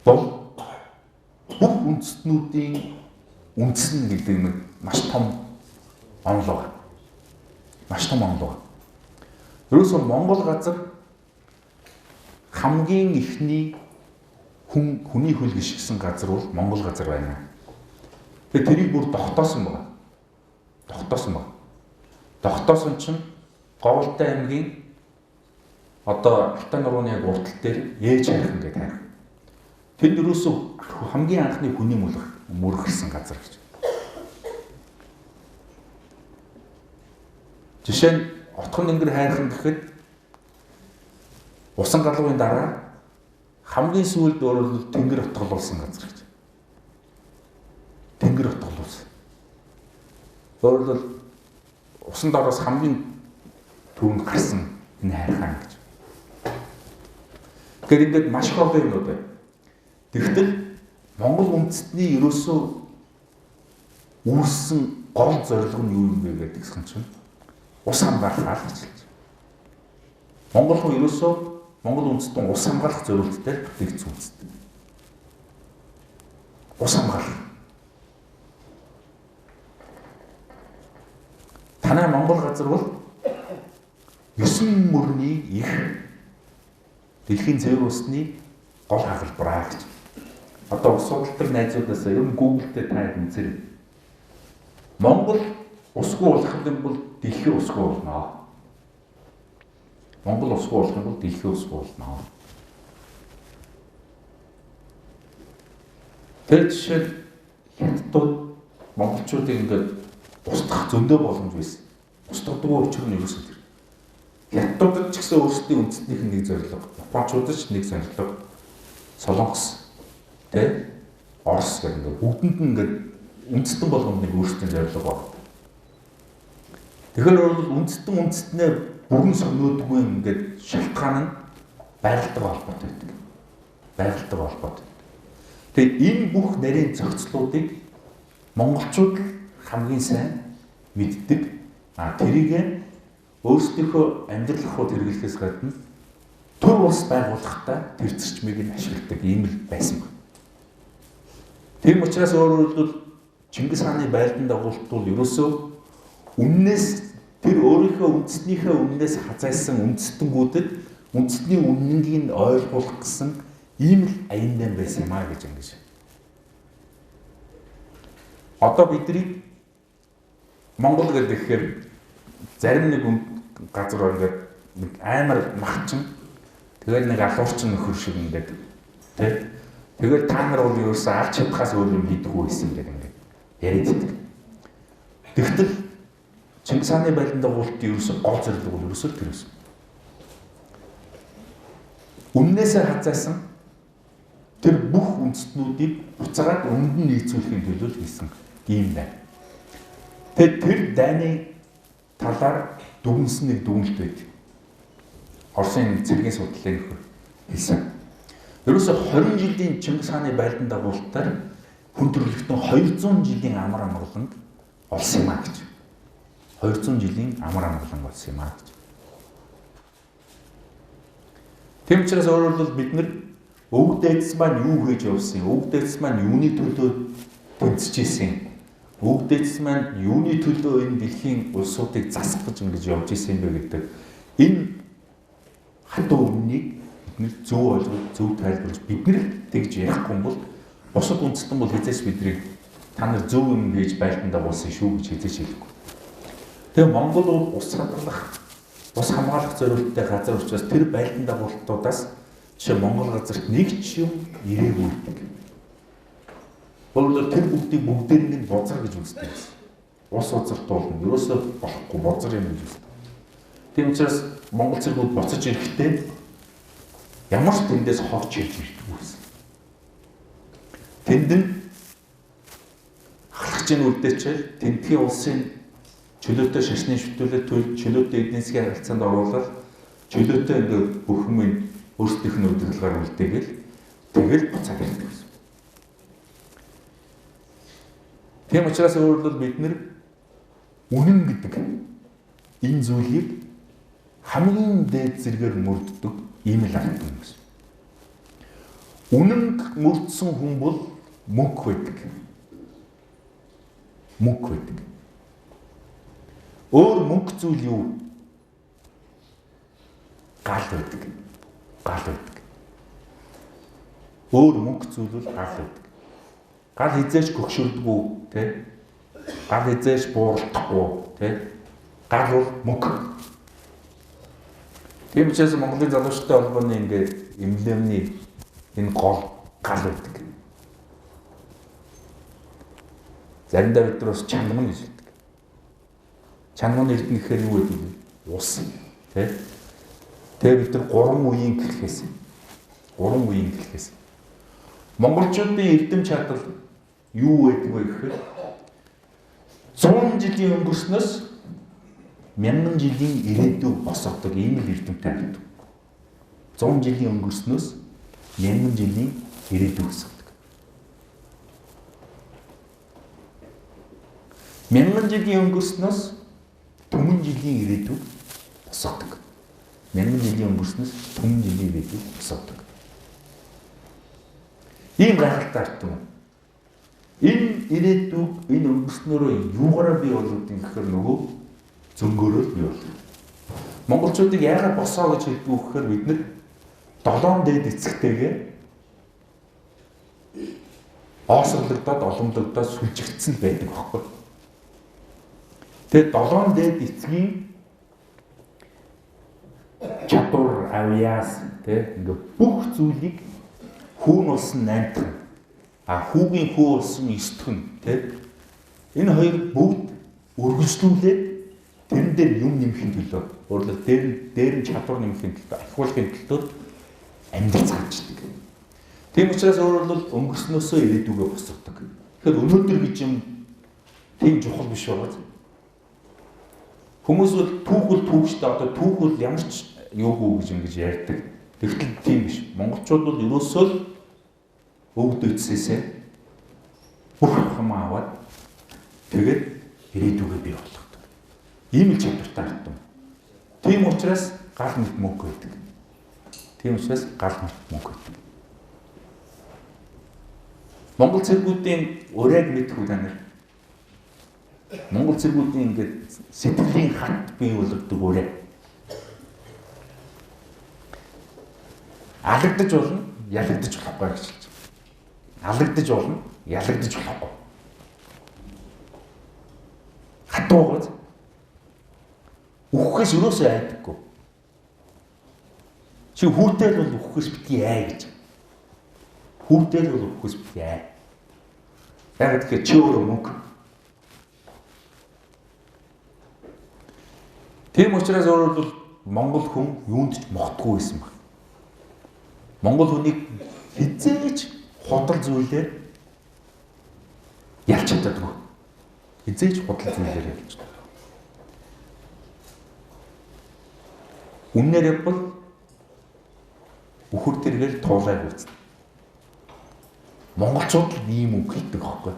бол бүх үндэстнүүдийн үндэс гэдэг нэг маш том онолоо. Маш том онолоо. Ерөөсөө Монгол газар хамгийн ихний хүний хөл гიშгсэн газар бол Монгол газар байна. Тэгээ тэрийг бүр тогтоосон байна. Тогтоосон чинь Говьлтай аймгийн одоо Алтай нурууны яг уртал дээр Ээж хайрхан гэдэг хайрхан. Тэнд ерөөсөө хамгийн анхны хүний мөргөрсөн газар гэж. Жишээ нь Отхон дэнгэр хайрхан гэхэд усан галуун дараа хамгийн сүүлд өөрөлд тэнгэр утгалуулсан газар гэж. Тэнгэр утгалуулсан. Өөрөлд усан дороос хамгийн түрүүнд гарсан энэ хайрхан гэж. Тэгэхээр ингээд маш их олон юмнууд байна. Тэгвэл Монгол үндэстний ерөөсөө үүссэн гол зорилго нь юу юм бэ гэдгсэн чинь ус хамгаалах гэж хэлж байна. Монгол хүн ерөөсөө Монгол үндэстэн ус хамгаалах зорилттой бүтээгдсэн үндэст. Ус хамгаалах. Танай Монгол газар бол 9 мөрний их дэлхийн цэвэр усны гол хагалбараа гэж. Одоо ус судалдаг найзуудаас ер нь Google дээр та үзээрэй. Монгол усгүй болох юм бол дэлхийн усгүй болно. Монгол усгүй болох юм бол дэлхийн усгүй болно. Тэр жишээ хятадууд монголчуудыг ингээд устгах зөндөө боломж байсан. Устгадгүй учир нь юу гэсэн тэр. Хятадууд ч гэсэн өөрсдийн үндэстнийх нь нэг зорилго, Япончуудад ч нэг зорилго, Солонгос, тэ Орос гэх ингээд бүгдэнд нь ингээд үндэстэн болгоомны өөрсдийн зорилго байна. Тэгэхээр бол үндэстнээ бүрэн сониодгүй ингээд шалтгаан нь байгальтай холбоотой байдаг. Байгальтай холбоотой. Тэгээд энэ бүх нарийн зохицлуудыг монголчууд хамгийн сайн мэддэг. Тэрийг өөрсдийнхөө амьдрал ахуйд хэрэглэхээс гадна төр улс байгуулахдаа тэр зарчмыг нь ашигладаг ийм л байсан байна. Тийм учраас өөрөөр хэлбэл Чингис хааны байлдан дагуулт бол ерөөсөө үннээс тэр өөрийнхөө үндэстнийхээ үннээс хазайсан үндэстэнгүүдэд үндэстний үннийг нь ойлгуулах гэсэн ийм л аяндаа байсан юм аа гэж ингэж. Одоо бидний Монгол гэхээр зарим нэг газар ингээд амар махчин тэгээд нэг алуурчин нөхөр шиг ингээд тий. Тэгээд та нар бол ерөөсөө аль чадхаас өөр юм хийдэггүй байсан гэдэг ингээд яриад байдаг. Тэгтэл Чингис хааны байлдан дагуултын ерөөсөө гол зорилго бол ерөөсөө тэр байсан. Үннээсээ хазайсан тэр бүх үндэстнүүдийг буцаагаад өмнөд нь нийцүүлэхийн төлөө хийсэн ийм байна. Тэгээд тэр дайны талаар дүгнсэн нэг дүгнэлт байдаг. Оросын цэргийн судлалын нөхөр хэлсэн. Ерөөсөө 20 жилийн Чингис хааны байлдан дагуултаар хүн төрөлхтөн 200 жилийн амар амгаланг олсон юм а гэж. 200 жилийн амар амгаланг олсон юм а гэж. Тийм учраас өөрөөр хэлбэл бид нар өвөг дээдс маань юу хийж явсан, өвөг дээдс маань юуны төлөө тэнцэжсэн, өвөг дээдс маань юуны төлөө энэ дэлхийн улсуудыг засах гэж ингэж явж исэн бэ гэдэг энэ хатуу өмнөнийг бид нар зөв ойлгож, зөв тайлбарлаж бид нар тэгж ярихгүй бол бусад үндэстэн бол хязгаарч биднийг та нар зөв юм хийж байлдан дагуулсан шүү гэж хязгаарч хэлэхгүй. Тэгээ Монгол бол ус хадгалах, ус хамгаалах зорилттой газар учраас тэр байлдан дагуултуудаас жишээ Монгол газарт нэг ч юм ирээгүй. Бол тэр бүгдийг бүгдээр нь бозар гэж үздэг. Ус узарт болно. Ерөөсөө болохгүй бозар юм гэж үздэг. Тийм учраас Монгол цэргүүд буцаж ирэхдээ ямар ч тэндээс ховч хийж ирдэггүй байсан. Тэнд нь халахчийн үлдээчээр тентгийн улсын чөлөөтэй шашны шүтүүлээ чөлөөтэй эдийн засгийн харилцаанд оруулаад чөлөөтэй ингээд бүх юм өөрсдийнх нь удирдлагаар үлдээгээл тэгэл буцаад ирдэг гэсэн. Тийм учраас өөрөлдөл бид нар үнэн гэдэг энэ зүйлийг хамгийн дээд зэргээр мөрддөг ийм л арга юм гэсэн. Үнэн мөрдсөн хүн бол мөнх байдаг. Мөнх байдаг. Өөр мөнх зүйл юу? Гал байдаг. Гал байдаг. Өөр мөнх зүйл бол гал байдаг. Гал хизээч гөгшөрдгүү, тэ? Гал хизээч буурдахгүй, тэ? Гал бол мөнх. Тийм учраас Монголын залуучуудын холбооны ингээд эмблемний энэ гол гал байдаг. Заримдаа бид нар бас чанган гэж хэлдэг. Чанган эрдэнэ гэхээр юу гэдэг вэ? Ус, тий? Тэгээ бид нар 3 үеийн гэлхээс. 3 үеийн гэлхээс. Монголчуудын эрдэм чадвар юу байдаг вэ гэхээр 100 жилийн өнгөрснөөс 1000 жилийн ирээдүйг босгодог ийм л эрдэмтэй байдаг. 100 жилийн өнгөрснөөс 1000 жилийн ирээдүйг босгодог. 1000 жилийн өнгөрснөөс түмэн жилийн ирээдүйг босгодог. 1000 жилийн өнгөрснөөс түмэн жилийн ирээдүйг босгодог. Ийм гайхалтай арт юм. Энэ ирээдүйг энэ өнгөрснөөрөө юугаараа бий болгодог гэхээр нөгөө зөнгөөрөө бий болгодог. Монголчуудыг яагаад босоо гэж хэлдэг вэ гэхээр бид нар 7 дээд эцэгтэйгээ оосрлогдоод оломлогдоод сүлжигдсэн байдаг байхгүй. Тэгээд 7 дээд эцгийн чадвар авьяас ингээ бүх зүйлийг хүүн болсон 8 дахь хүүгийн хүү болсон 9 дахь энэ хоёр бүгд үргэлжлүүлээд тэрэн дээр юм нэмэхийн төлөө өөрөлд дээр нь чадвар нэмэхийн төлөө ахиулахын төлөө амьдрал цаачдаг. Тийм учраас өөрөөр хэлбэл өнгөрснөөсөө ирээдүгөө босгодог. Тэгэхээр өнөөдөр гэж юм тийм чухал биш байгаа. Хүмүүс бол түүхтэй одоо түүх бол ямар ч юугүй гэж ингэж ярьдаг. Тэгтэл тийм биш. Монголчууд бол ерөөсөө л өвд үтсээсээ бүх юм аваад тэгээд ирээдүгээ бий болгодог. Ийм л чадвартай хатан. Тийм учраас гал мэт мөнгө байдаг. Тийм учраас гал мэт мөнгө байдаг. Монгол цэргүүдийн урайг мэдхүү та нар. Монгол цэргүүдийн ингээд сэтгэлийн хат бий болгодог урай. Алагдаж болно, ялагдаж болохгүй гэж хэлж байна. Алагдаж болно, ялагдаж болохгүй. Хатуугаз үххээс юусоо айдаггүй. Чи хүүтэл бол үххээс битгий ай гэж. Хүүтэл бол үххээс битгий ай. Яг тэгэхээр чи өөрөө мөнгө. Тийм учраас өөрөөр бол Монгол хүн юунд ч мохтгүй байсан баг. Монгол хүнийг хизээж худал зүйлээр ялч чаддаггүй. Хизээж худал зүйлээр ялч чаддаг. Үннээр бол үхэр тэргээл туулайг үүснэ. Монголчууд л ийм үг хэлдэг аахгүй.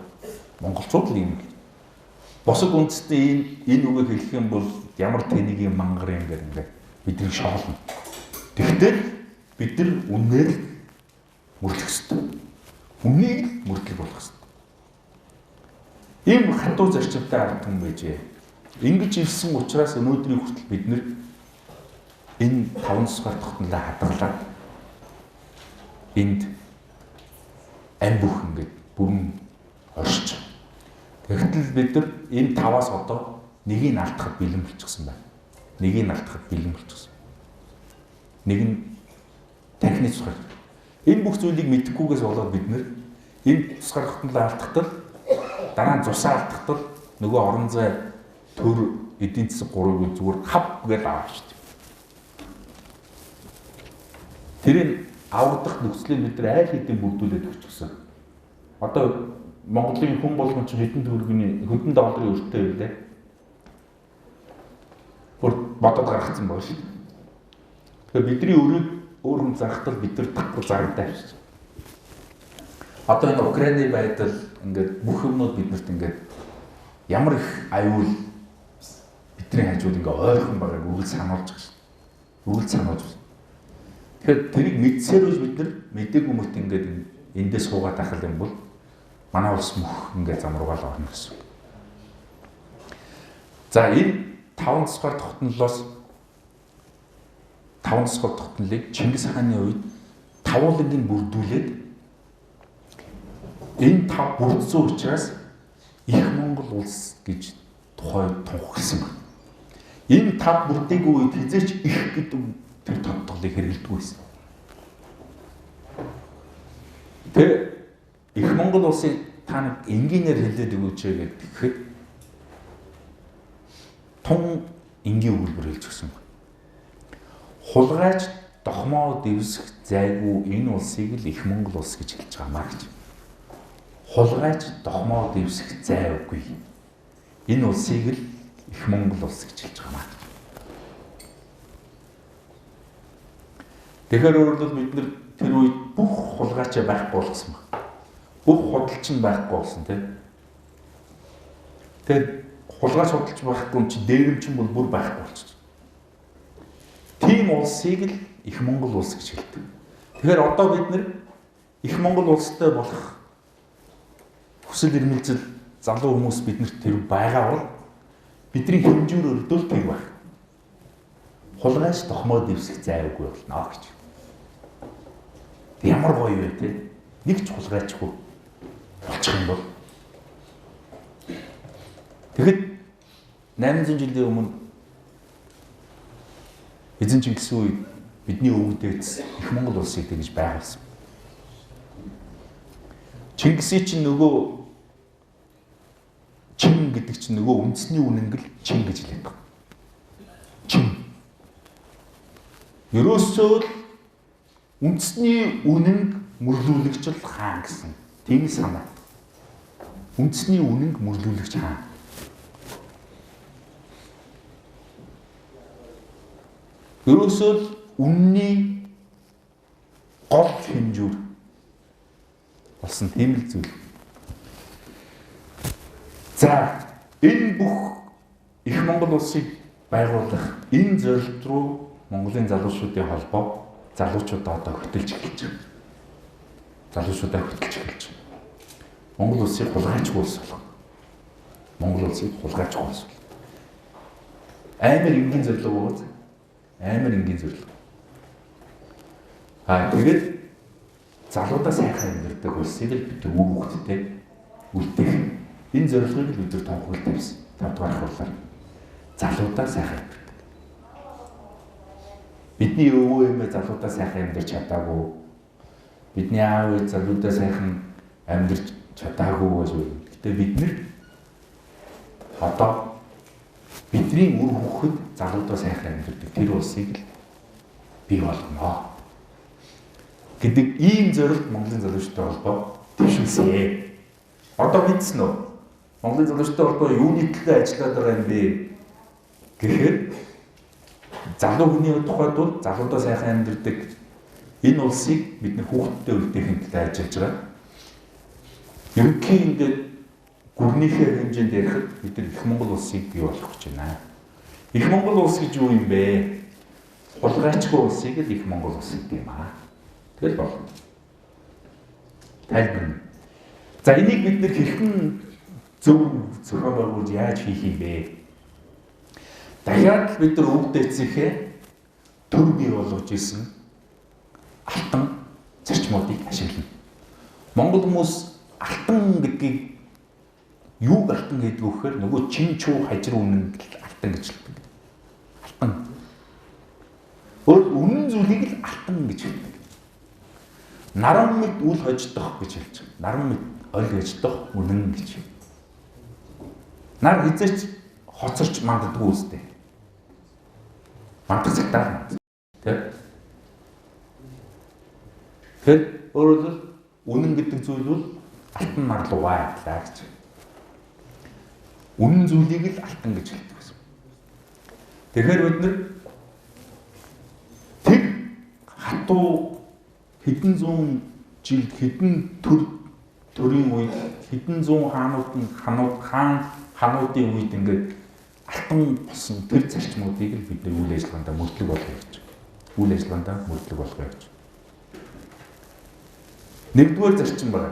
Монголчууд л ийм үг. Босог үндэстний энэ үгийг хэлэх юм бол ямар тэнийг мангар юм гэдэг бидний шоолно. Тэгвэл бид нар үнээр мөрлөх ёстой. Үннийг мөрлөх болох ёстой. Ийм хатуу зарчимтай ард түмэн байжээ. Ингэж ирсэн учраас өнөөдрийн хүртэл бид нар энэ 5 сар тогтнолоо хадгалаад энд ам бүх ингэж бүрэн оршиж. Тэгтэл бид нар энэ 5-аас одоо нэгийг алдахад бэлэн болчихсон байна. Нэгийг алдахад бэлэн болчихсон. Нэг нь танхины тусгаар. Энэ бүх зүйлийг мэдэхгүйгээс болоод бид нэр энэ тусгаар тогтнолоо алдахад дараа нь цусаа алдахад нөгөө орон зай төр эдийн засаг 3-ыг зүгээр хав гэж авчихдаг. Тэрийг аврагдах нөхцөлийг бид нар айл хэдийн бүрдүүлээд өгчихсөн. Одоо Монголын хүн болгон ч хэдэн төгрөгийн хэдэн долларын өртөө байлаа. Бүр бодоод гаргацсан байна шүү. Тэгэхээр бидний өрөөг өөр хүн зархтал бид нар тахгүй зарагдаа шүү. Одоо энэ Украины байдал ингээд бүх юмнууд биднэрт ингээд ямар их аюул бидний хажууд ингээд ойрхон байгааг үгэл сануулж байгаа шүү. Үгэл сануулж байна. Тэгэхээр тэрийг мэдсээр үз бид нар мэдээгүй мэт ингээд эндээ суугаад тахал юм бол манай улс мөх ингээд замруугаал орно гэсэн. За энэ 5 дугаар тогтнолоос 5 дугаар тогтнолыг Чингис хааны үед тавуулангийн бүрдүүлээд энэ тав бүрдсэн учраас их Монгол улс гэж тухай тунхагласан байна. Энэ тав бүрдээгүй үед хизээч их гэдэг тэр тодтолыг хэрэглэдэг байсан. Тэр их Монгол улсыг та нэг энгийнээр хэлээд өгөөч гэхэд тун энгийн өгүүлбэр хэлж өгсөн байна. Хулгайч дохмоо дэвсэх зайгүй энэ улсыг л их Монгол улс гэж хэлж байгаамаа гэж. Хулгайч дохмоо дэвсэх зайгүй энэ улсыг л их Монгол улс гэж хэлж байгаамаа. Тэгэхээр өөрөлдөл бид нар тэр үед бүх хулгайч байхгүй болсон байна. Бүх худалч нь байхгүй болсон тийм. Тэгээд хулгайч худалч байхгүй юм чи дээрэмчин бол бүр байхгүй болчихсон. Тийм улсыг л их Монгол улс гэж хэлдэг. Тэгэхээр одоо бид нар их Монгол улстай болох хүсэл эрмэлзэл залуу хүмүүс биднэрт тэр байгаа бол бидний хэмжүүр өрдөл тэр байх. Хулгайч дохмоо дэвсэх зайгүй болно гэж. Ямар гоё вэ те? Нэг ч хулгайчгүй болчих юм бол. Тэгэхэд 800 жилийн өмнө эзэн Чингис үед бидний өвгдөөс их Монгол улсыг тэгж байгуулсан. Чингисийн чинь нөгөө чин гэдэг чинь нөгөө үндэсний үнэнгэл чин гэж хэлээд байна. Чин. Ерөөсөө үндэсний үнэнг мөрлүүлэгч л хаан гэсэн. Тийм санаа. Үндэсний үнэнг мөрлүүлэгч хаан. Ерөөсөө л үнний гол хэмжүүр болсон тийм л зүйл. За энэ бүх их Монгол улсыг байгуулах энэ зорилт руу Монголын залуучуудын холбоо залуучуудаа одоо хөтөлж эхэлж байна. Залуучуудаа хөтөлж эхэлж байна. Монгол улсыг хулгайчгүй улс болгох. Монгол улсыг хулгайчгүй улс. Амар энгийн зорилго бод. Амар энгийн зорилго. Тэгээд залуудаа сайхан амьдардаг улсыг л бид үр хөвгтдээ үлдээх. Энэ зорилгыг л бид тооцоолж тавьсан. 5 дугаар хурлаар залуудаа сайхан амьдардаг. Бидний өвөө эмээ залуудаа сайхан амьдарч чадаагүй. Бидний аав ээж залуудаа сайхан амьдарч чадаагүй гэж үү. Гэтэ бид нар одоо бидний үр хөвгөд залуудаа сайхан амьдардаг тэр улсыг л бий болгоно гэдэг ийм зорилт Монголын залуучуудтай холбоо төвшүүлсэн. Одоо мэдсэн үү? Монголын залуучуудтай холбоо юуны төлөө ажиллаад байгаа юм бэ гэхээр залуу хүний тухайд бол залуудаа сайхан амьдардаг энэ улсыг бид нэр хүүхдтэй үлдээхин төлөө ажиллаж байгаа. Ерөнхий ингээд гүрнийхээ хэмжээнд ярихад бид нар их Монгол улсыг бий болгох гэж байна. Их Монгол улс гэж юу юм бэ? Хулгайчгүй улсыг л их Монгол улс гэдэг юм аа. Тэгэл бол. Тайлбар. За энийг бид нэр хэрхэн зөв зохион байгуулж яаж хийх юм бэ? Дахиад бид нар өвдөцийнхээ төр бий болгож исэн алтан зарчмуудыг ашиглана. Монгол хүмүүс алтан гэдгийг юу алтан гэдэг вэ гэхээр нөгөө чин чуу хажир үнэн алтан гэж хэлдэг. Алтан. Үнэн зүйлийг л алтан гэж хэлдэг. Наран мэд үл хождох гэж хэлж байгаа. Наран мэд ойл хождох үнэн гэж. Нар хизээч хоцорч манддаггүй үстэй. Мандах цагтаа. Тэгэхээр өөрөлд үнэн гэдэг зүйл бол алтан нар руу байлаа гэж. Үнэн зүйлийг л алтан гэж хэлдэг гэсэн. Тэгэхээр бид нар тэг хатуу хэдэн зуун жил хэдэн төрийн үед хэдэн зуун хаануудын үед ингээд алтан болсон тэр зарчмуудыг л бид нар үйл ажиллагаанд мөрдлөг болгох гэж. Үйл ажиллагаанд мөрдлөг болгох гэж. Нэгдүгээр зарчим байна.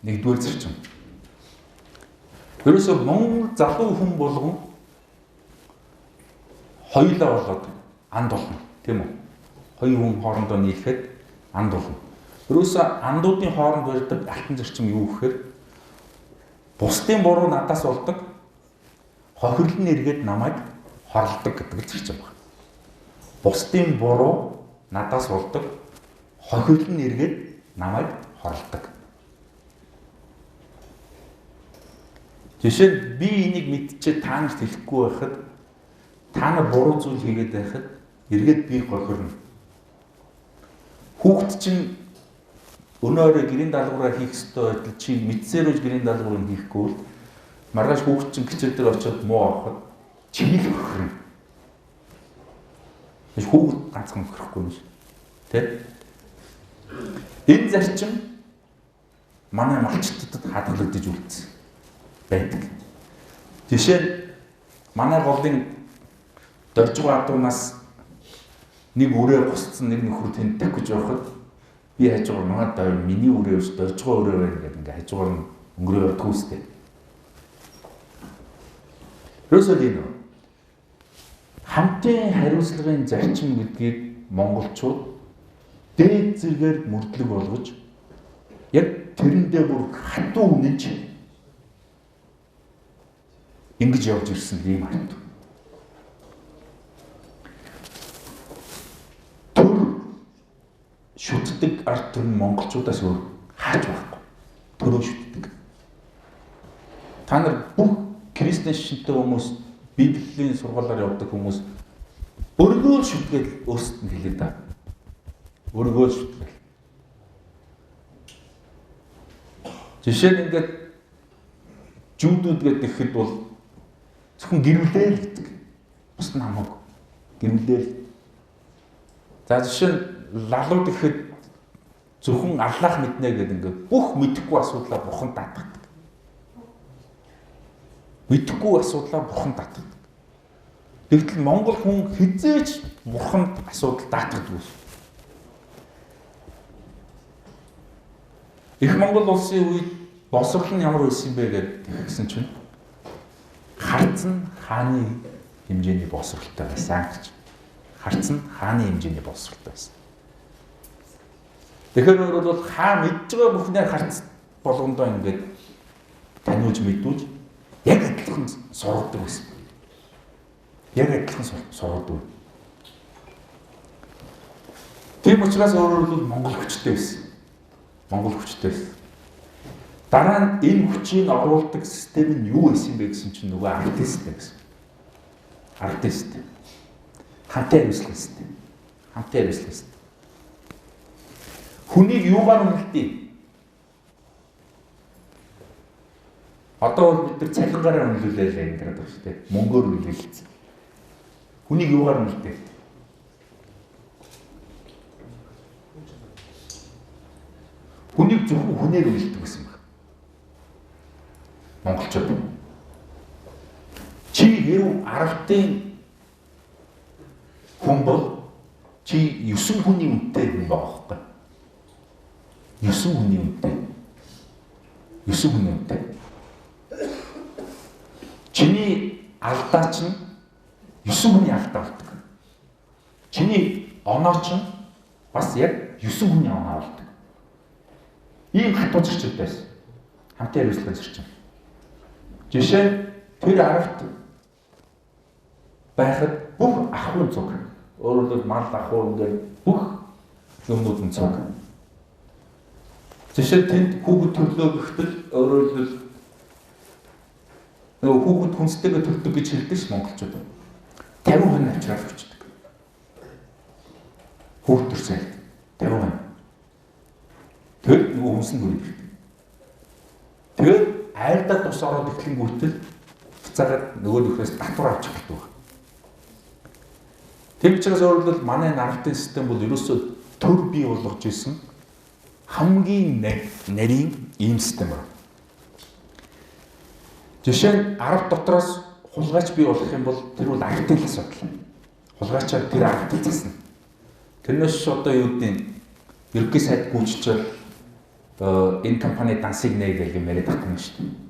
Нэгдүгээр зарчим. Ерөөсөө Монгол залуу хүн болгон хоёулаа болоод анд болно, тийм үү? Хоёр хүн хоорондоо нийлэхэд анд болно. Ерөөсөө андуудын хооронд барьдаг алтан зарчим юу гэхээр бусдын буруу надаас болдог, хохирол нь эргээд намайг хорлдог гэдэг зарчим байна. Бусдын буруу надаас болдог, хохирол нь эргээд намайг хорлдог. Жишээ нь би энийг мэдчихээ та нарт хэлэхгүй байхад та нар буруу зүйл хийгээд байхад эргээд би хохирно. Хүүхд чинь өнөөрөө гэрийн даалгавраа хийх ёстой байтал чи мэдсээр үж гэрийн даалгаврыг хийхгүй бол маргааш хүүхд чинь гिचэл дээр очиод муу авахад чи л хохирно. Биш хүүхд ганцхан хохирохгүй юм шиг. Тэ? Энэ зарчим манай малчтуудад хадгалагдаж үлдсэн байдаг. Жишээ нь манай голын дорж байгаа адуунаас нэг өрөө гусцсан нэг нөхөр тэнд тавьж явахад би хажуугаар манай дойр миний өрөө ус дорж байгаа өрөө байна гэдэг ингээ хажуугаар нь өнгөрөө явдгүйстэй. Ерөөсөө энэ хамтын хариуцлагын зарчим гэдгийг монголчууд дээд зэргээр мөрдлөг болгож яг тэрэндээ бүр хатуу үнэнч ингэж явж ирсэн юм ард. Төр шүтдэг ард түмэн монголчуудаас өөр хааж байхгүй. Төрөө шүтдэг. Та нар бүх христэн шинтэй хүмүүс Библийн сургаалаар явдаг хүмүүс өргөөл шүтгээл өөрсдөд нь хэлээд та. Өргөөл шүтгээл. Жишээ нь ингээд жүүдүүд гэдэг ихэд бол зөвхөн гэрүүлээ л гэдэг. Бус нь хамаагүй. гэмлээл. За жишээ нь лалууд ихэд зөвхөн аллах мэднэ гэдэг ингээд бүх мэдэхгүй асуудлаа бурханд даатгадаг. Мэдэхгүй асуудлаа бурханд даатгадаг. Тэгтэл Монгол хүн хизээж бурханд асуудал даатгадаг. Их Монгол улсын үед боловсрол нь ямар байсан бэ гэсэн чинь харц нь хааны хэмжээний боловсролтой байсан гэж. Харц нь хааны хэмжээний боловсролтой байсан. Тэгэхээр бол хаа мэдж байгаа бүхнээр харц болгондоо ингээд таниуж мэдүүж яг адилхан сургадаг байсан. Яг адилхан сургадаг. Тийм учраас бол Монгол хүчтэй байсан. Монгол хүчтэй байсан. Дараа нь энэ хүчийг оруулдаг систем нь юу байсан бэ гэсэн чинь нөгөө арт систем гэсэн. Арт систем. Хамтын хариуцлага систем. Хамтын хариуцлага систем. Хүнийг юугаар үнэлдэг? Одоо бол бид нар цахилгаараа үнэлүүлээ л гэдэг байна шүү дээ. Мөнгөөр үнэлсэн. Хүнийг юугаар үнэлдэг? Хүнийг зөвхөн хүнээр үнэлдэг гэсэн юм. Монголчууд. Чи хэрв арвтын хүн бол чи 9 хүний үнэтэй хүн байгаа байхгүй. 9 хүний үнэтэй. 9 хүний үнэтэй. Чиний алдаа чинь 9 хүний алдаа болдог. Чиний оноо чинь бас яг 9 хүний оноо болдог. Ийм хатуу зөрчилтэй байсан. Хамтын хариуцлага зөрчил. Жишээ тэр арвт байхад бүх ахуйн цуг. Өөрөлд мал ахуй ингээд бүх юмнууд нь цуг. Жишээ тэнд хүүхэд төрлөө гэхдээ өөрөлд нөгөө хүүхэд хүнстэйгээ төлдөг гэж хэлдэг ш монголчууд. 50% авчраад өгчдөг. Хүүхэд төрсөн 50%. Тэр нөгөө хүнс нь хүрэх. Тэгээд айлдаа тус ороод эхлэнгүүтэл буцаагаад нөгөө нөхөөс татвар авч чаддаг. Тэр учраас өөрөлд манай нарийн систем бол ерөөсөө төр бий болгож исэн хамгийн нарийн ийм систем байна. Жишээ нь арав дотроос хулгайч бий болох юм бол тэр бол арвтын асуудал. Хулгайчаар тэр арвтыг засна. Тэрнээс одоо юу гэдэг ерөнхий сайд гүйцэтгэл энэ компани дансыг нэ гэж яриад байгаа юм шүү дээ.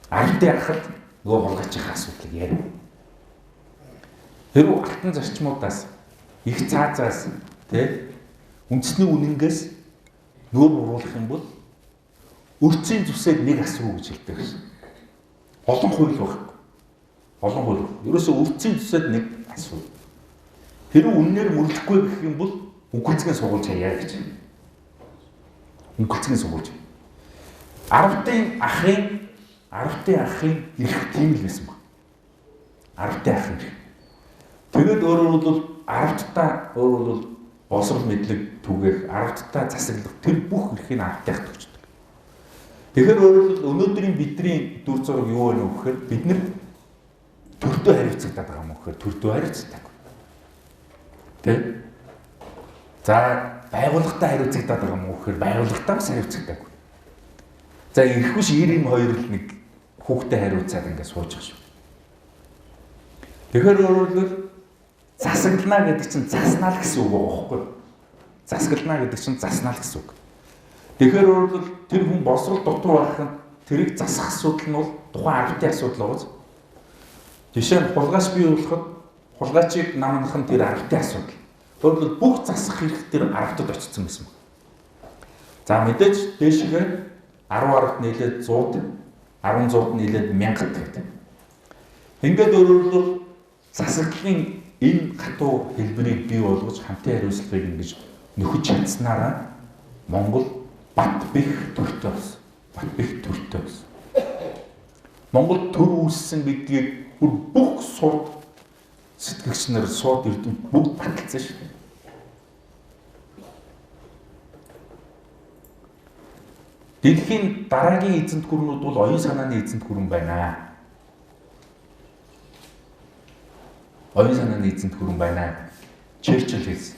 Арвтын ахад нөгөө хулгайчийн асуудлыг ярив. Тэр алтан зарчмуудаас их цаазаас тий үндэсний үнэнгээс нүүр уруулах юм бол өрцийн зүсээд нэг асуу гэж хэлдэг шээ. Олон хууль байхгүй. Олон хууль. Ерөөсөө өрцийн зүсээд нэг асуу. Тэр үннээр мөрлөхгүй гэх юм бол үгүйцгэн суулж хаяа гэж. Үгүйцгэн суулж. Арвтын ахын ирэх тийм л байсан баг. Арвтын ахын. Тэгээд өөрөөр бол арвтаа өөрөөр бол босрол мэдлэг түгээх, арвтаа засаглах тэр бүх эрхийг арвтайх төгчдөг. Тэгэхээр өөрөөр бол өнөөдрийн бидний дүр зураг юу вэ гэхээр бид нар төрдөө хариуцагдаад байгаа юм гэхээр төрдөө хариуцдаг. Тэ? За байгууллагатай хариуцагдаад байгаа юм гэхээр байгууллагатай бас хариуцдаг. За эрхвш 92 л нэг хүүхдэд хариуцаад ингээд сууж байгаа шүү. Тэгэхээр өөрөөр бол засаглана гэдэг чинь заснаа л гэсэн үг байхгүй юу? Засаглана гэдэг чинь заснаа л гэсэн үг. Тэгэхээр өөрөөр тэр хүн босрол дутуу байх нь тэрийг засах асуудал нь бол тухайн арвтын асуудал байгаа. Жишээ нь хулгайч бий болоход хулгайчийг намнах нь тэр арвтын асуудал. Өөрөөр бүх засах хэрэг тэр арвтад очсон байсан байна. За мэдээж дээшгээ 10 арвт нийлээд 100, 10 100-д нийлээд 1000 гэдэг. Ингээд өөрөөр засаглалын энэ хатуу хэлбэрийг бий болгож хамтын хариуцлагыг ингэж нөхөж чадсанараа Монгол бат бэх төртэй болсон. Бат бэх төртэй болсон. Монгол төр үүссэн гэдгийг бүх сурд сэтгэгч нар сууд эрдэмт бүгд баталсан шүү дээ. Дэлхийн дараагийн эзэнт гүрнүүд бол оюун санааны эзэнт гүрэн байна. оюун санааны эзэнт гүрэн байна. Черчилль хэлсэн.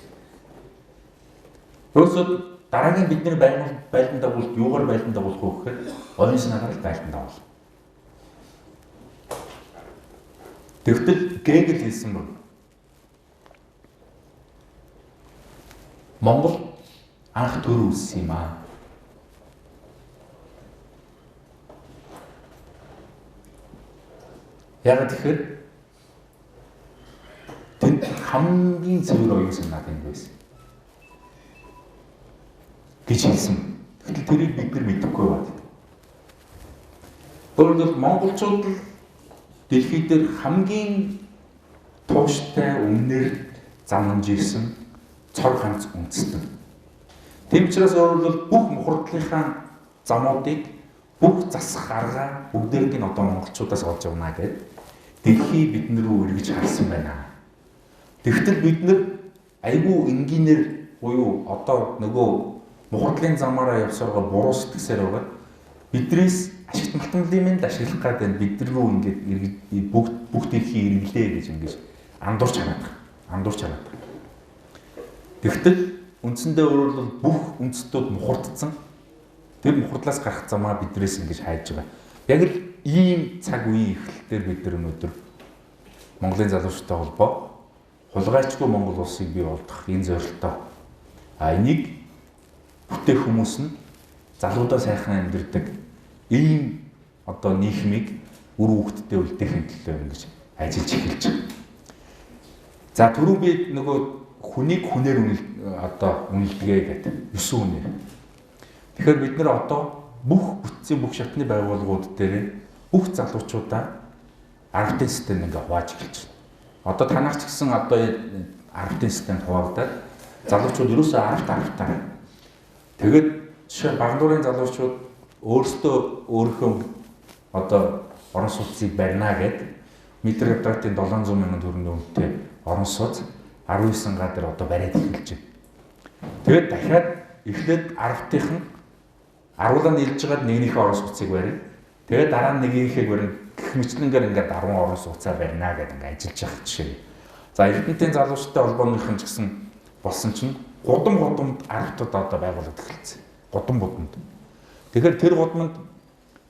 Өөрөсөө дараагийн бидний байлдан дагуулт юугаар байлдан дагуулах вэ гэхээр оюун санаагаар л байлдан дагуул. Тэгвэл Гегел хэлсэн байна. Монгол анх төр үүссэн юм аа. Яг тэгэхээр тэнд хамгийн цэвэр оюун санаа тэнд байсан гэж хэлсэн. Гэтэл тэрийг бид нар мэдэхгүй байна. Өөрөлд монголчууд л дэлхий дээр хамгийн тууштай өмнөр замнаж ирсэн цор ганц үндэстэн. Тэм учраас өөрөлд бүх мухардлынхаа замуудыг бүх засах аргаа бүгдийг нь одоо монголчуудаас олж явна гэдэг дэлхий бид нар рүү эргэж харсан байна. Тэгтэл бид нар айгүй энгийнээр буюу одоо нөгөө мухардлын замаараа явсараа буруу сэтгэсээр байгаа. Бидрээс ашигт малтмлын мэнд ашиглах гэдэг бид нар рүү ингээд бүх дэлхий эргэлээ гэж ингэж андуурч хараад. Тэгтэл үндсэндээ өөрөлд бүх үндэстнүүд мухардсан. Тэр мухардлаас гарах замаа бидрээс ингэж хайж байгаа. Яг л ийм цаг үеийн эхлэлээр бид нар өнөөдөр Монголын залуучуудтай холбоо хулгайчгүй Монгол улсыг бий болгох энэ зорилттой. Энийг бүтээх хүмүүс нь залуудаа сайхан амьдардаг ийм одоо нийгмийг үр хөвгтдээ үлдээхин төлөө ингэж ажиллаж эхэлж байна. За түрүү би нөгөө хүнийг хүнээр үнэлдэгэ гэдэг 9 үнээр. Тэгэхээр бид нар одоо бүх бүтцийн бүх шатны байгууллагууд дээр бүх залуучуудаа аргатын систем ингээ хувааж эхэлж байна. Одоо танаас ч гэсэн одоо аргатын системд хуваагдаад залуучууд ерөөсөө аргатаа. Тэгээд жишээ Багнуурын залуучууд өөрийнхөө одоо орон сууцыг барина гэдэг метр квадратын 700 мянган төгрөгийн үнэтэй орон сууц 19 гадар одоо бариад эхэлж байна. Тэгээд дахиад эхлээд аргатынх нь аруулаа нийлж байгаад нэгнийхээ орон сууцыг барина. Тэгээд дараа нь нэгнийхээ барина. Гэх мэтлэнгээр ингээд 10 орон сууцаа барина гэдэг ингээд ажиллаж явах жишээ. За Эрдэнэтийн залуучуудтай холбооныхан ч гэсэн болсон чинь гудамд аргатууд одоо байгуулагдах эхэлсэн. Гудамд. Тэгэхээр тэр гудамд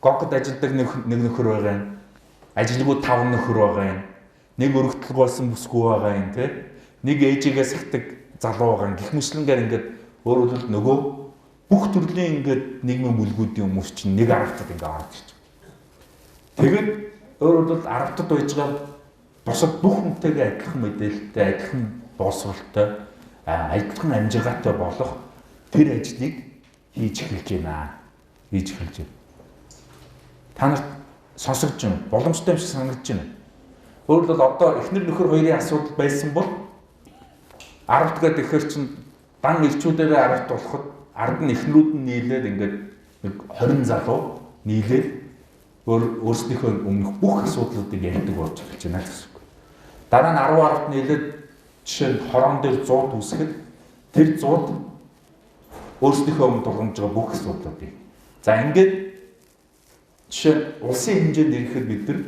гогд ажилдаг нэг нөхөр байгаа юм. Ажилгүй 5 нөхөр байгаа юм. Нэг өргөдөлгөө болсон бүсгүй байгаа юм тий. Нэг ээжигээ сахдаг залуу байгаа юм. Гэх мэтлэнгээр ингээд өөрөлд нөгөө бүх төрлийн ингээд нийгмийн бүлгүүдийн хүмүүс чинь нэг аргатад ингээд орж ирж байгаа. Тэгээд өөрөлд аргатад байж байгаа бусад бүх хүнтэйгээ адилхан мэдээлэлтэй, адилхан боловсролтой, адилхан амжиргаатай болох тэр ажлыг хийж эхэлж байна. Та нарт сонсогдож байна. Боломжтой юм шиг санагдаж байна. Өөрөлд одоо эхнэр нөхөр хоёрын асуудал байсан бол аргат гэдэг ихэр чинь дан ирчүүдээрээ аргат болоход ард нь эхнэрүүд нь нийлээд ингээд 20 залуу нийлээд өөрсдийнхөө өмнөх бүх асуудлуудыг ярьдаг болж эхэлж байна гэсэн үг. Дараа нь 10 ард нийлээд жишээ нь хорон дээр 100 үүсгэхэд тэр 100 өөрсдийнхөө өмнө тулгамж байгаа бүх асуудлуудыг. За ингээд жишээ нь улсын хэмжээнд ирэхэд бид нар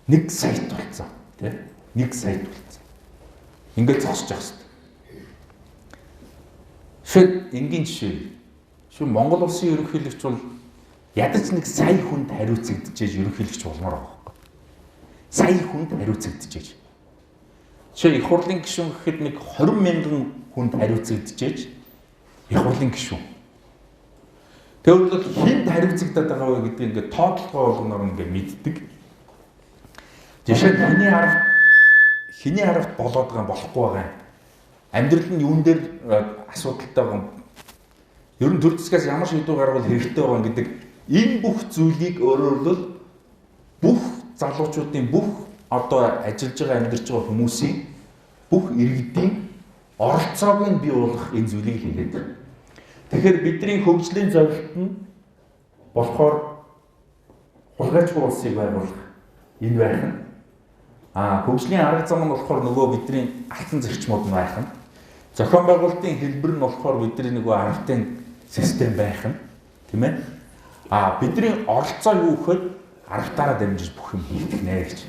нэг сайт болцсон тийм нэг сайт болцсон. Ингээд зогсож явах хэрэгтэй. Шин энгийн жишээ. Шин Монгол улсын ерөнхийлөгч бол ядаж нэг сая хүнд хариуцагдчихэж ерөнхийлөгч болмоор байгаа байхгүй. Сая хүнд хариуцагдчихэж. Жишээ их хурлын гишүүн гэхэд нэг 20 мянган хүнд хариуцагдчихэж их хурлын гишүүн. Тэгвэл хүнд хариуцагдаад байгаа вэ гэдгийг ингээд тоотлогоо болгоноор ингээд мэддэг. Жишээ нь хиний харавт болоод байгаа болохгүй байгаа. Амьдрал нь юун дээр асуудалтай байгаа. Ер нь төр засгаас ямар шийдвэр гаргавал хэрэгтэй байгаа гэдэг энэ бүх зүйлийг өөрөөр бүх залуучуудын бүх одоо ажиллаж байгаа амьдарч байгаа хүмүүсийн бүх иргэдийн оролцоог нь бий болгох энэ зүйлийг хийгээд байна. Тэгэхээр бидний хөгжлийн зорилт нь болохоор хулгайчгүй улсыг байгуулах энэ байх нь хөгжлийн арга зам нь болохоор нөгөө бидний алтан зарчмууд нь байх нь зохион байгуулалтын хэлбэр нь болохоор бидний нөгөө аргатын систем байх нь тийм ээ бидний оролцоо юу гэхэд аргатаараа дамжиж бүх юм хийх нэ гэж.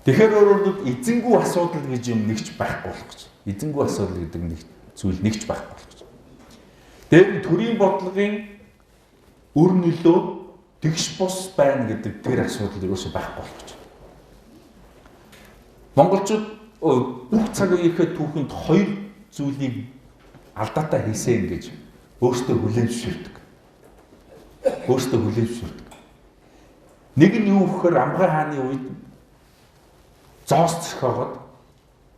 Тэгэхээр өөрөөр эзэнгүй асуудал гэж юм нэгч байхгүй болох гэж. Эзэнгүй асуудал гэдэг нэг зүйл нэгч байхгүй болох гэж. Тэр нь төрийн бодлогын өр нөлөө тэгш бус байна гэдэг тэр асуудал ерөөсөй байхгүй болох гэж. Монголчууд бүх цаг үеийнхээ түүхэнд хоёр зүйлийг алдаатай хийсэн гэж өөрсдөө хүлээн зөвшөөрдөг. Өөрсдөө хүлээн зөвшөөрдөг. Нэг нь юу гэхээр Амгай хааны үед зоос зохиогоод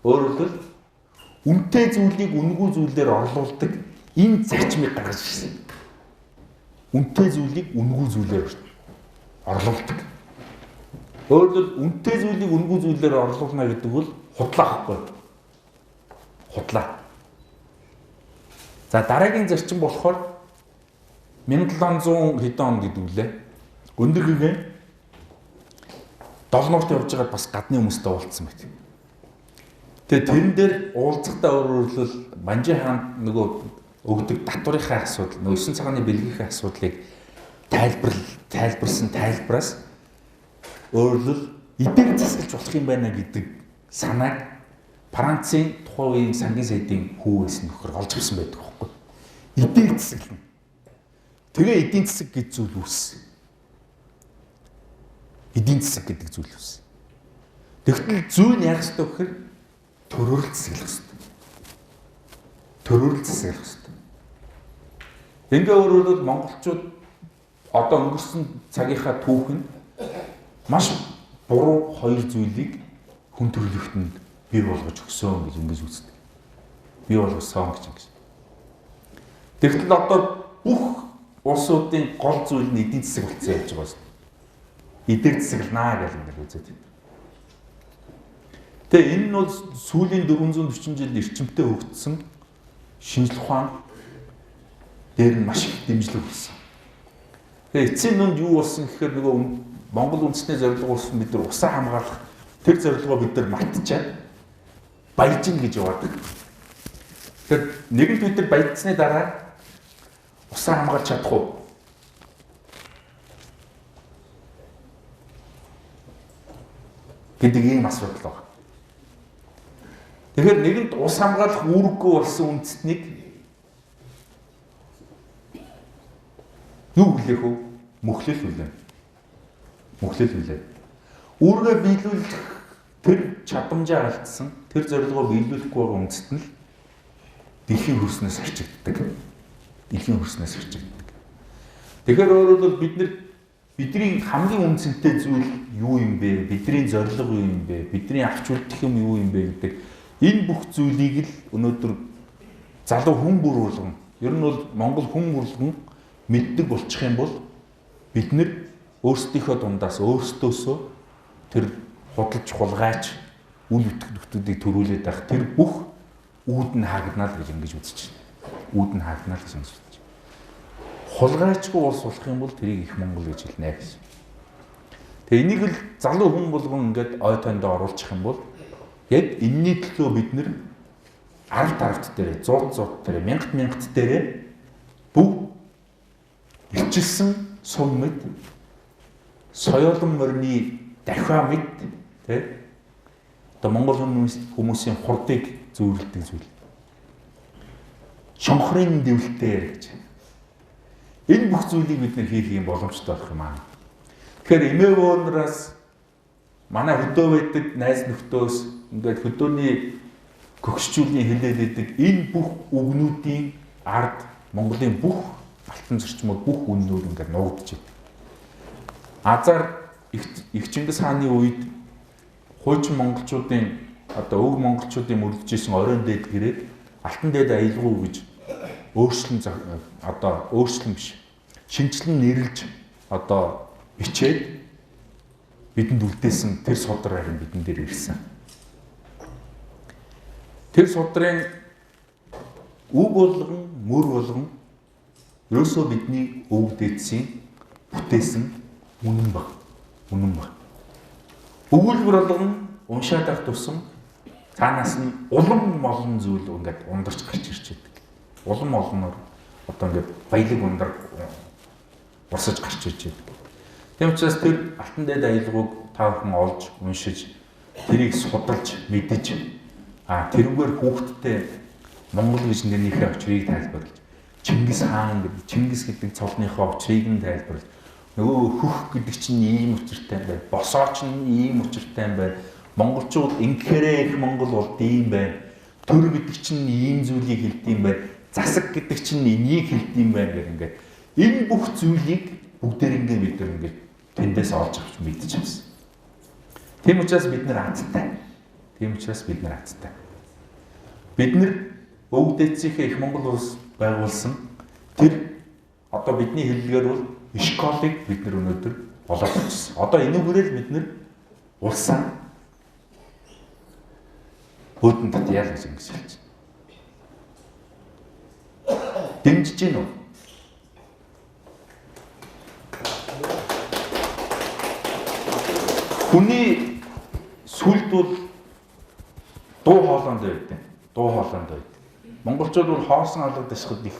өөрөлдөл үнэтэй зүйлийг үнэгүй зүйлээр орлуулдаг энэ зарчмыг гаргаж ирсэн. Үнэтэй зүйлийг үнэгүй зүйлээр орлуулдаг. Өөрөлдөл үнэтэй зүйлийг үнэгүй зүйлээр орлуулна гэдэг бол худлаа гэхгүй. Худлаа. За дараагийн зарчим болохоор 1700 хэдэн он гэдэг үлээ. Өндөр гэгээ долнуурт явж байгаад бас гадны хүмүүстэй уулзсан байт. Тэгээ тэрэн дээр уулзахтаа өөрөөр Манжи хаан нөгөө өгдөг татврынхаа асуудал, нөгөө 9 цагааны бэлгийнхээ асуудлыг тайлбарсан тайлбараас өөрөөр эдгээр засгалж болох юм байна гэдэг санааг Францын тухайн үеийн сангийн сайдын хүүгээс нөхөр олж авсан байдаг байхгүй. Эдгээр засаглана. Тэгээ эдийн засаг гэж зүйл үүссэн. Эдийн засаг гэдэг зүйл үүссэн. Тэгвэл зүүн яах ёстой гэхээр төрөөрөл засаглах ёстой. Төрөөрөл засаглах ёстой. Ингээ өөрөөр монголчууд одоо өнгөрсөн цагийнхаа түүхэнд маш буруу хоёр зүйлийг хүн төрөлхтөнд бий болгож өгсөн гэж ингэж үздэг. Бий болгосон гэж ингэж. Тэгвэл одоо бүх улсуудын гол зүйл нь эдийн засаг болсон явж байгаа шүү. Эдгээр засагланаа гэж ингэ үзээд байна. Тэгээ энэ нь бол сүүлийн 440 жил эрчимтэй хөгжсөн шинжлэх ухаан дээр нь маш их дэмжлэг болсон. Тэгээ эцсийн нүнд юу болсон гэхээр нөгөө Монгол үндэсний зорилго болсон бид нар усаа хамгаалах тэр зорилгоо бид нар мартчихад баяжин гэж яваадаг. Тэгэхээр нэгэнт бид нар баяжсны дараа усаа хамгаалж чадах уу? Гэдэг ийм асуудал байна. Тэгэхээр нэгэнт ус хамгаалах үүрэггүй болсон үндэстнийг юу хүлээх вэ? Мөхлөл хүлээх. Мөхлөл хүлээх. Үүргээ биелүүлэх тэр чадамжаа алдсан, тэр зорилгоо биелүүлэхгүй байгаа үндэст нь дэлхийн хөрснөөс арчигддаг. Дэлхийн хөрснөөс арчигддаг. Тэгэхээр өөрөөр бидний хамгийн үнцэнтэй зүйл юу юм бэ? Бидний зорилго юу юм бэ? Бидний авч үлдэх юм юу юм бэ гэдэг энэ бүх зүйлийг л өнөөдөр залуу хүн бүр болгон, ер нь бол Монгол хүн болгон мэддэг болчих юм бол бид нэр өөрсдийнхөө дундаас өөрсдөөсөө тэр худалж хулгайч үл өтгөлтүүдийг төрүүлээд байх тэр бүх үүд нь хаагнаа л гэж ингэж үзэж байна. Үүд нь хаагнаа л гэж ингэж үзэж байна. Хулгайчгүй улс болох юм бол тэрийг их Монгол гэж хэлнэ гэсэн. Тэгээ энийг л залуу хүн болгон ингээд ой тоондоо оруулчих юм бол яг энэний төлөө бид нэр 10 дээр 100 дээр 1000 дээр бүх илчилсэн сум мэд соёлон морины дахиа мэд тэ одоо Монгол хүмүүсийн хурдыг зөөрлөдөг зүйл. Шонхрын дэвлэлтэй гэж. Энэ бүх зүйлийг бид нэр хийх юм боломжтой болох юм аа. Тэгэхээр эмээгөөнараас манай хөдөө байдаг найз нөхдөөс ингээд хөдөөний гөгсчүүлийн хэлээд энэ бүх үгнүүдийн ард Монголын бүх алтан зөрчмөд бүх үннүүд ингээд нуугдж байна. Азар их Чингис хааны үед хуучин монголчуудын одоо өг монголчуудын мөрдөж исэн оройн дээд гэрээд алтан дээд аялгау гэж өөрчлөн биш. Шинчлэн нэрлж одоо бичээд бидэнд үлдээсэн тэр судар харин бидэн дээр ирсэн. Тэр судрын үг болгон, мөр болгон ерөөсөө бидний өвөг дээдсийн бүтээсэн үнэн баг. Үнэн баг. Өгүүлбэр болгон уншаад авах тусам цаанаас нь улам олон зүйл ингээд ундарч гарч ирж байдаг. Улам олноор одоо ингээд баялаг ундар урсаж гарч ирж байдаг. Тийм учраас тэр алтан дээд аялгауг та бүхэн олж уншиж тэрийг судалж мэдэж тэрүүгээр хүүхдтэй Монгол гэж нэрнийхээ очрыг тайлбарлаж, Чингис хаан гэдэг, Чингис гэдэг цолныхоо очрыг нь тайлбарлаж, нөгөө хөх гэдэг чинь ийм учиртай юм байна, босоо ч ийм учиртай юм байна, монголчууд ингэхээрээ их Монгол болд ийм байна, төр гэдэг чинь ийм зүйлийг хэлдэг юм байна, засаг гэдэг чинь энийг хэлдэг юм байна гэх ингээд энэ бүх зүйлийг бүгдээрээ бид нар ингээд тэндээс олж авч мэдчихсэн. Тийм учраас бид нар азтай. Бид нар өвөг дээдсийнхээ их Монгол улс байгуулсан тэр одоо бидний хэллэгээр бол школыг бид нар өнөөдөр болоод авчихсан. Одоо энүүгээрээ бид нар улсаа хөөдөн татъяал гэж ингэж хэлж байна. Дэмжиж гин үү? Хүний сүлд бол дуу хоолойнд байдаг. Монголчууд бол хоорсон алгадсахад их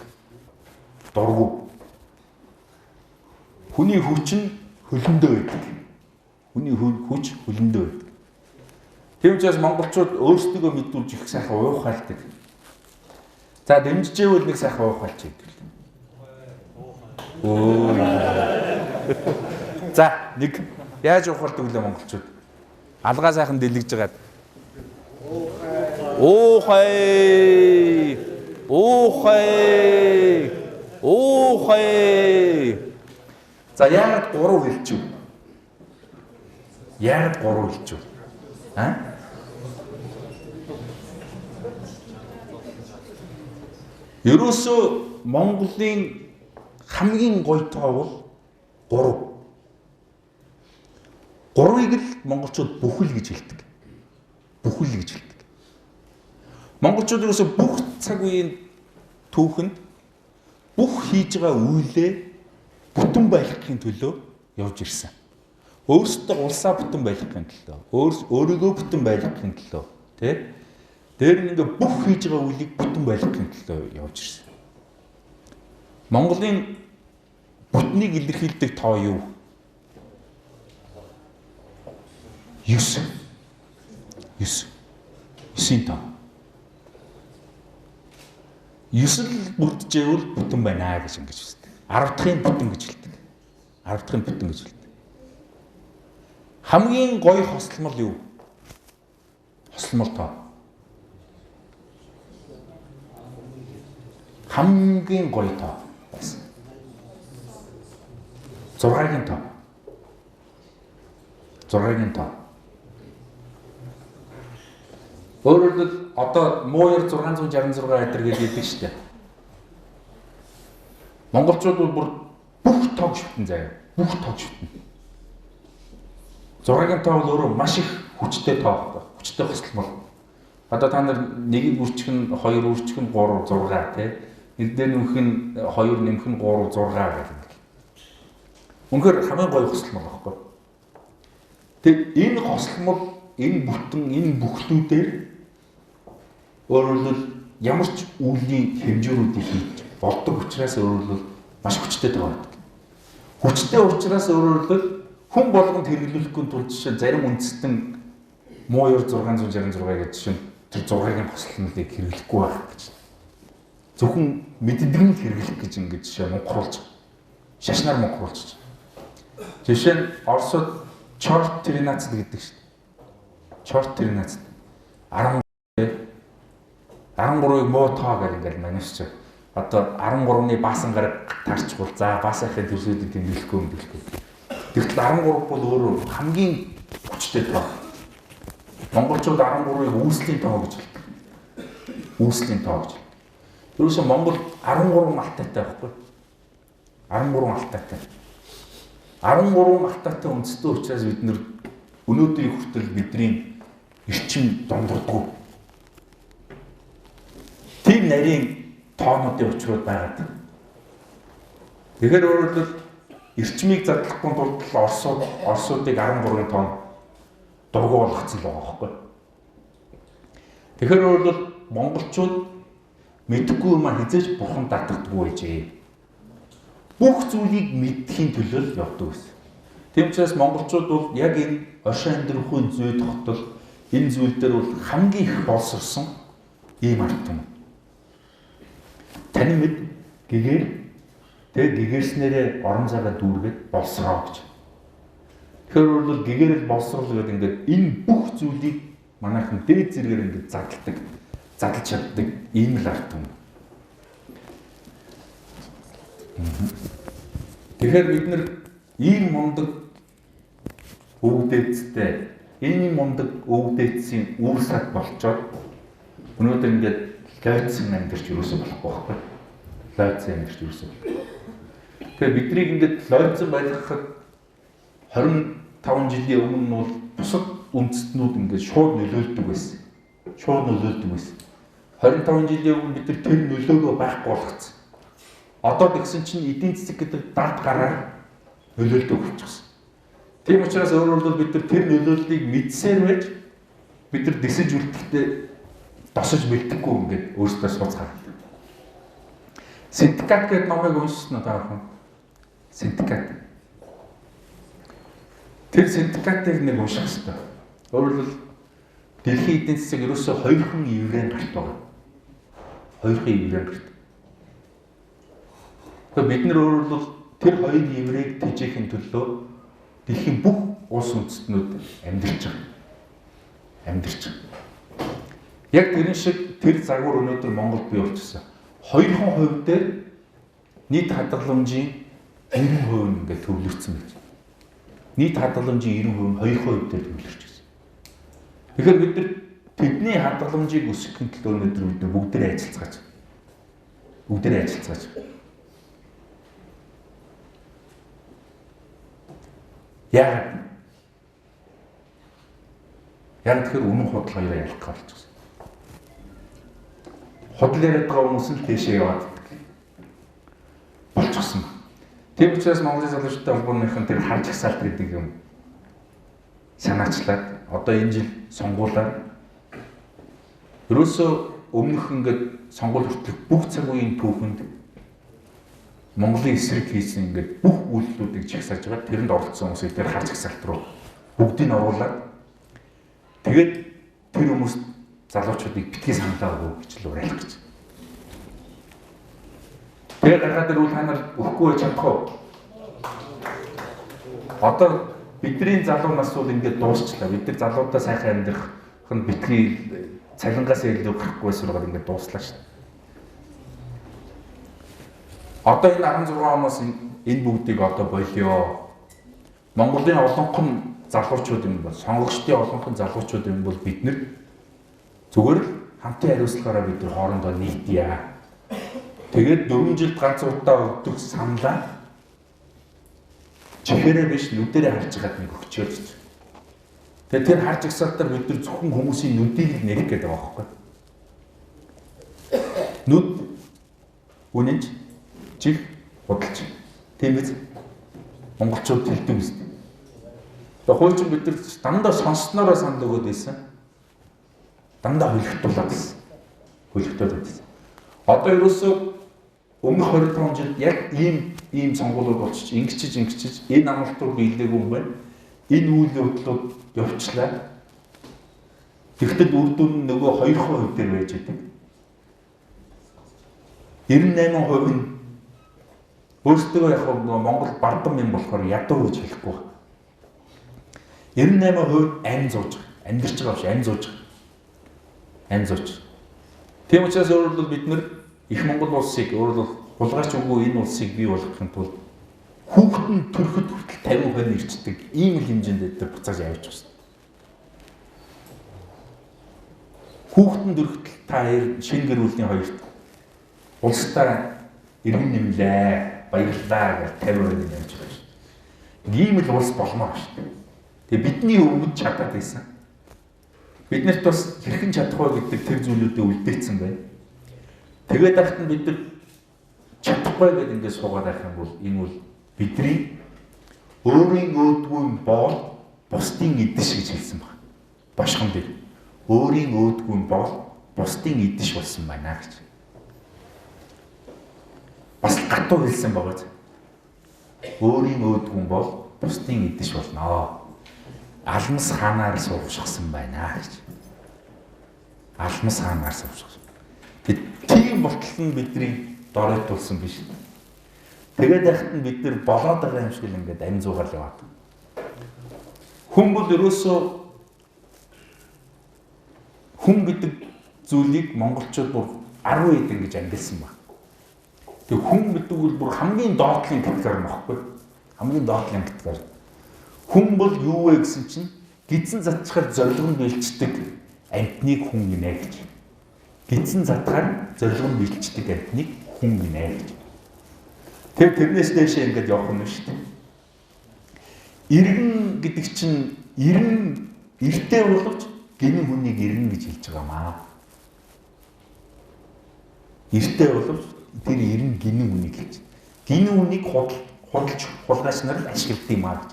дургу. Хүний хүч нь хөлөндөө байдаг. Тийм учраас монголчууд өөрсдөө мэдүүлж их сайхан уухайлдаг. За дэмжижээвэл нэг сайхан уухайлж идэг. За нэг яаж ухаардаг вэ монголчууд? Алгаа сайхан дэлгэж жагаад. Уухай. За яагаад 3 хэлчихв? Ерөөсөө Монголын хамгийн гоё тоо бол 3. 3-ыг л монголчууд бүхэл гэж хэлдэг. Монголчууд ерөөсөө бүх цаг үеийн түүхэнд бүх хийж байгаа үйлээ бүтэн байлгахын төлөө явж ирсэн. Өөрсдөө улсаа бүтэн байлгахын төлөө, өөрийгөө бүтэн байлгахын төлөө, дээр нь ингээ бүх хийж байгаа үйлийг бүтэн байлгахын төлөө явж ирсэн. Монголын бүтнийг илэрхийлдэг тоо юу? 9 тоо. 9 л бүрджээвэл бүтэн байна гэж ингэж үздэг. 10 дахын бүтэн гэж хэлдэг. Хамгийн гоё хослмол юу? Хослмол тоо. Хамгийн гоё тоо. 6-гийн тоо. Өөрөөр хэлбэл одоо мууяр 666 метр гэж хэлдэг шүү дээ. Монголчууд бол бүх тоог шүтэн заяа. 6-гийн тоо бол өөрөө маш их хүчтэй тоо. Хүчтэй хослмол. Одоо та нар 1-ийг үрчгэн, 2 үрчгэн, 3 6 тий. Энд дээр нэмэх нь 2 нэмэх нь 3 6 гэх юм. Үнэхээр хамгийн гоё хослмол байхгүй. Тэг энэ хослмол, энэ бүтэн, энэ бүхлүүдээр өөрөлдөл ямар ч үеийн хэмжүүрүүдийг хийж болдог учраас өөрөлдөл маш хүчтэй байдаг. Хүчтэй учраас өөрөлдөл хүн болгонд хэрэглүүлэхгүй тул жишээ зарим үндэстэн мууяр 666 гэж жишээ тэр 6-гийн хослолныг хэрэглэхгүй байх гэж. Зөвхөн мэддэг нь хэрэглэх гэж ингэж жишээ мунхруулж шашнаар мунхруулж. Жишээ нь Оросод Чорт Тринадцать гэдэг шүү дээ. Чорт Тринадцать 13-ыг муу тоо гэх ингээд манайч. Одоо 13-ны баасан гараг таарчгүй. За баасахын төсөөдийг тэмдэглэхгүй юм гэлгүй. Тэгвэл 13 бол өөрөө хамгийн хүчтэй тоо. Монголчууд 13-ыг үүслийн тоо гэж хэлдэг. Ерөөсөө Монгол 13 малтайтай байхгүй. 13 малтайтай үндэстэй учраас бид нэр өнөөдрийн хүртэл бидний эрчим дондордгоо. Тийм нарийн тоонуудын учрууд байгаад. Тэгэхээр өөрөлдөл эрчмийг задлахгүй тулд Оросуудыг 13 тонн дургу болгоцсон л байгаа байхгүй. Тэгэхээр өөрөлдөл монголчууд мэдхгүй юм хизээж бурхан татдаггүй байжээ. Бүх зүйлийг мэдхийн төлөө явдаг гэсэн. Тийм учраас монголчууд бол яг энэ оршин амьдрахын зүй тогтол энэ зүйл дээр бол хамгийн их боловсрсон ийм ард түмэн. Таны мэд гэгээр тэгээ гэгэрснээрээ орон цагаа дүүргээд болсроо гэж. Тэгэхээр бол гэгэрэл боловсрол гэдэг ингээд энэ бүх зүйлийг манайхан дээд зэрэгээр ингээд задлж чаддаг ийм л ард түмэн. Тэгэхээр бид нар ийм мундаг өвгдээцтэй энэ мундаг өвгдээцийн үр сад болчоод өнөөдөр ингээд лойцсон амьдарч юусэн болохгүй байхгүй. Лойцсон амьдарч юусэн. Тэгэхээр биднийг ингээд лойцсон байлгахад 25 жилийн өмнө нь бол бусад үндэстнүүд ингээд шууд нөлөөлдөг байсан. 25 жилийн өмнө бид нар тэр нөлөөгөө байхгүй болгоцсон. Одоо тэгсэн чинь эдийн засаг гэдэг дард гараар нөлөөлдөг болчихсон. Тийм учраас өөрөөр хэлбэл бид нар тэр нөлөөллийг мэдсээр байж бид нар дэсэж үлдэхдээ досож бэлдэхгүй ингээд өөрсдөө сууцгаа. Синдикат гэдэг номыг уншсан уу та бүхэн? Синдикат. Тэр синдикатыг нэг унших хэрэгтэй. Өөрөөр хэлбэл дэлхийн эдийн засаг ерөөсөө 2хан еврейн гарт байгаа. 2хан еврейн гарт. Тэгэхээр бид нар өөрөөр хэлбэл тэр 2 еврейг тэжээхин төлөө дэлхийн бүх улс үндэстнүүд амьдарч байгаа. Яг тэрэн шиг тэр загвар өнөөдөр Монголд бий болчихсон. 2% дээр нийт хадгаламжийн 90% ингээд төвлөрсөн байж. Нийт хадгаламжийн 90% 2% дээр төвлөрч байсан. Тэгэхээр бид нар тэдний хадгаламжийг өсгөхийн төлөө өнөөдөр бид нар бүгдээрээ ажиллацгааж. Яг тэгэхээр үнэн худал хоёроо ялах гэж байна. Худал яриад байгаа хүмүүс нь тийшээ яваад болчихсон. Тийм учраас Монголын залуучуудын холбооныхын тэр харж хасаалт гэдэг юм санаачлаад одоо энэ жил сонгуулаар ерөөсөө өмнөх ингээд сонгуул хүртэх бүх цаг үеийн түүхэнд Монголын эсрэг хийсэн ингээд бүх үйлдэлүүдийг чагсааж байгаа. Тэрэнд оролцсон хүмүүсийг тэр харж хасаалт руу бүгдийг нь оруулаад тэгээд тэр хүмүүст залуучуудыг битгий саналаа өгөх гэж л уриалах гэж. Тэгээд гаргаад ирвэл та нар өгөхгүй байж чадах уу? Одоо бидний залуу нас бол ингээд дуусчлаа. Бид нар залуудаа сайхан амьдрах нь битгий цалингаас илүү гарахгүй эсвэл ингээд дуусчлаа шүү дээ. Одоо энэ 16 оноос энэ бүгдийг одоо болио. Монголын олонхон залуучууд юм бол сонгогчдын олонхон залуучууд юм бол бид нар зүгээр хамтын хариуцлагаараа бид нар хоорондоо нийтъя. Тэгээд 4 жилд ганц удаа өгдөг саналаа чихээрээ биш нүдэрээ харж байгаад нэг өгчөөд. Тэгээд тэр харж ихсалтаар бид нар зөвхөн хүмүүсийн нүдийг л нэрх гэдэг байгаа байхгүй. Нүд үнэнч чих худалч. Тийм биз? Монголчууд хэлдэг биз? Тэгээд хуучин бид нар дандаа сонсснороо санал өгөөд байсан. Дандаа хөлөгтүүлээд байсан. Одоо ерөөсөө өмнөх 25 жилд яг ийм сонгуулиуд болчих ингэчиж энэ амралтууд биелээгүй юм байна. Энэ үйл явдлууд явчлаа. Тэгэхдээ үр дүн нөгөө 2% дээр байж байгаа. 98% нь өөрсдөө яг Монгол бардам юм болохоор ядуу гэж хэлэхгүй байна. 98% ань зууж амьдарч байгаа биш, ань зууж. Тийм учраас өөрөлдөл бид нар их Монгол улсыг өөрөлдөл хулгайч үгүй энэ улсыг бий болгохын тулд хүүхдэн төрөхөд хүртэл 50% нэрчдэг ийм л хэмжээнд дээр буцааж явж байна. Хүүхдэн төрөхөд та шинэ гэр бүлийн хоёрт улстай иргэн нэмлээ, баярлалаа гэж 50% явж байгаа шүү. Ийм л улс болмоор шүү. Тэгээ бидний өвгөж чадаад байсан. Биднэрт бас хэрхэн чадахгүй гэдэг тэр зүйлүүдэд үлдээсэн байна. Тэгээд ахт нь бид нар чадахгүй гэдэг ингээд суугаад байх юм бол энэ бол бидний өөрийн өөдгүйн боол бусдын идэш гэж хэлсэн байна. Бошхон дээр өөрийн өөдгүйн боол бусдын идэш болсон байна гэж. Бас гатуу хэлсэн байгаа. Өөрийн өөдгүйн боол бусдын идэш болно. Алмас хаанаар сууршсан байна гэж. Алмас хаанаар сууршсан. Тийм болтол нь бидний доройтуулсан биш. Тэгээд байхад нь бид нэр болоод байгаа юм шиг л ингээд амь зуугаар яваад. Хүн бол ерөөсөө хүн гэдэг зүйлийг монголчууд бүр 10 хэд ингэж ангилсан баг. Тэг хүн гэдэг бол бүр хамгийн доотлын категори нөхгүй. Хамгийн доотлын категори. Хүн бол юу вэ гэсэн чинь гидсэн затчаар зорилгонд бэлчдэг амьтныг хүн гинэ гэж. Гидсэн затгаар зорилгонд бэлчдэг амьтныг хүн гинэ гэж. Тэр тэрнээс дэше ингэж явах юм шүү дээ. Иргэн гэдэг чинь эртээ боловч гинэн хүнийг иргэн гэж хэлж байгаамаа. Эртээ боловч тэр иргэн гинэн хүнийг хэлж. Гинэн хүнийг хулгайч нар ашигладаг юм аа гэж.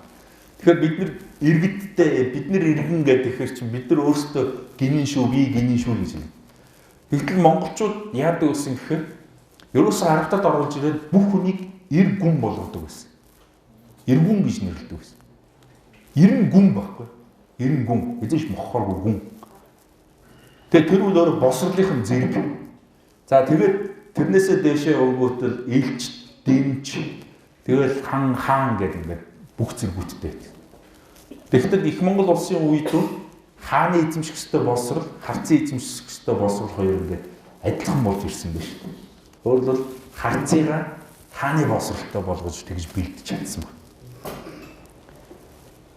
Тэгэхээр бид нар иргэдтэй бид нар иргэн гэдэг ихэр чинь бид нар өөрсдөө гинэн шүү би гинэн шүү гэж хэлнэ. Тэгтэл монголчууд яадаг гэсэн гэхээр ерөөсөө харагдаад оруулж ирээд бүх хүнийг эр гүн болгодог байсан. Эргүн гэж нэрлэдэг байсан. Эрен гүн баггүй. Эрен гүн. Эзэж мохоргүй гүн. Тэгээ тэр үл өөрөө босрлынхан зэрэг. За тэгээд тэрнээсээ дэшээ өвгөөтөл элч, дэмч, тэгэл хаан гэдэг ингээд бүх зэргүүттэй. Тэгэхдээ их Монгол улсын үед хааны эзэмших ёстой боловсрол, харцын эзэмших ёстой боловсрол хоёр ингээд адилхан болж ирсэн байна шүү дээ. Өөрөлдөл харцыгаа хааны боловсролтой болгож тэгж бэлдэж чадсан байна.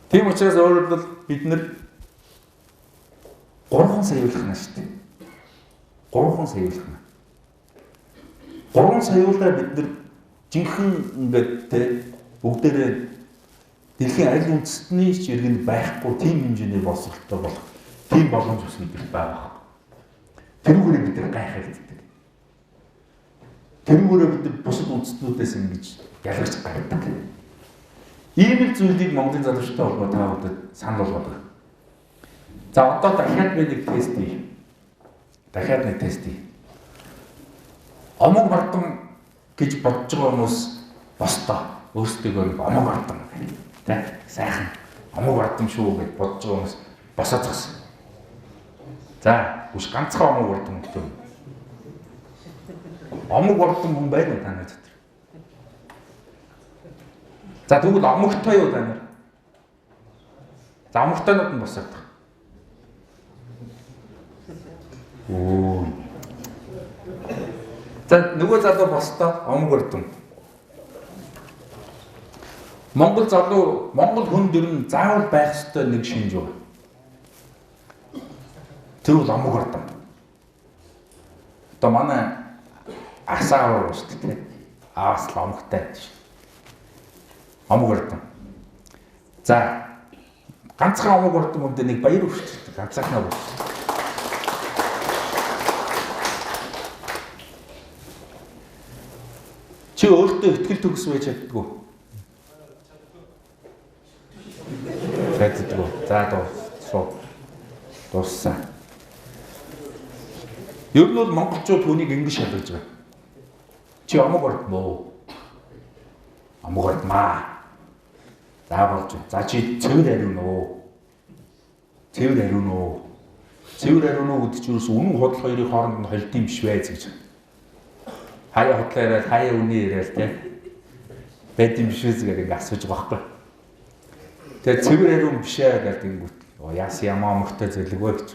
Тийм учраас өөрөлдөл бид нэр 3 саяулах нь шүү дээ. 3 саяулах нь. 3 саяулаа бид нэр жинхэнэ ингээд те бүгдээрээ дэлхийн аль үндэстний ч иргэнд байхгүй тийм хэмжээний боловсролтой болох тийм боломж ус бидэрт байгаа. Тэрүүгээр бид нар гайхагддаг. Тэрүүгээр бид бусад үндэстнүүдээс ингэж ялгарч гардаг. Ийм л зүйлийг Монголын залуучтай холбоо та бүдэд санал болгодог. За одоо дахиад би нэг тест хий. Дахиад нэг тест хий. Омог бардам гэж бодож байгаа хүмүүс бостоо өөрсдөө омог бардам гэх. Тэ сайхан омог бардам шүү гэж бодож байгаа хүмүүс босоо зогсон. За үш ганцхан омог бардам гэдэг. Омог бардам хүн байна уу та нар дотор? За тэгвэл омогтой юу та нар? За омогтойнууд нь босоод. Оо. За нөгөө залуу бостоо омог бардам. Монгол залуу, Монгол хүн дөрөв заавал байх ёстой нэг шинж байна. Тэр бол омог бардам. Одоо манай асаавар шүү дээ. Аавс л омогтой шүү. Омог бардам. За ганцхан омог бардам өмдөө нэг баяр өгч ганцхан өгч. Чи өөртөө ихтгэл төгс байж чаддгүй. Чаддгүй. За дууссан. Ер нь бол монголчууд хүнийг ингэж шалгаж байгаа. Чи омог бардам уу? Омог бардмаа. За болж. За чи цэвэр ариун уу? Цэвэр ариун уу? Цэвэр ариун уу гэдэг чинь үнэн худал хоёрын хооронд нь холд юм биш вэ гэж. Хаяа худлаа яриад хаяа үний яриад тийм байд юм биш үү гэдэг асууж байгаа байхгүй. Тэгээ цэвэр ариун биш ээ гэдэг ингүүт. Яас ямаа омогтой зөвлөг вэ гэж.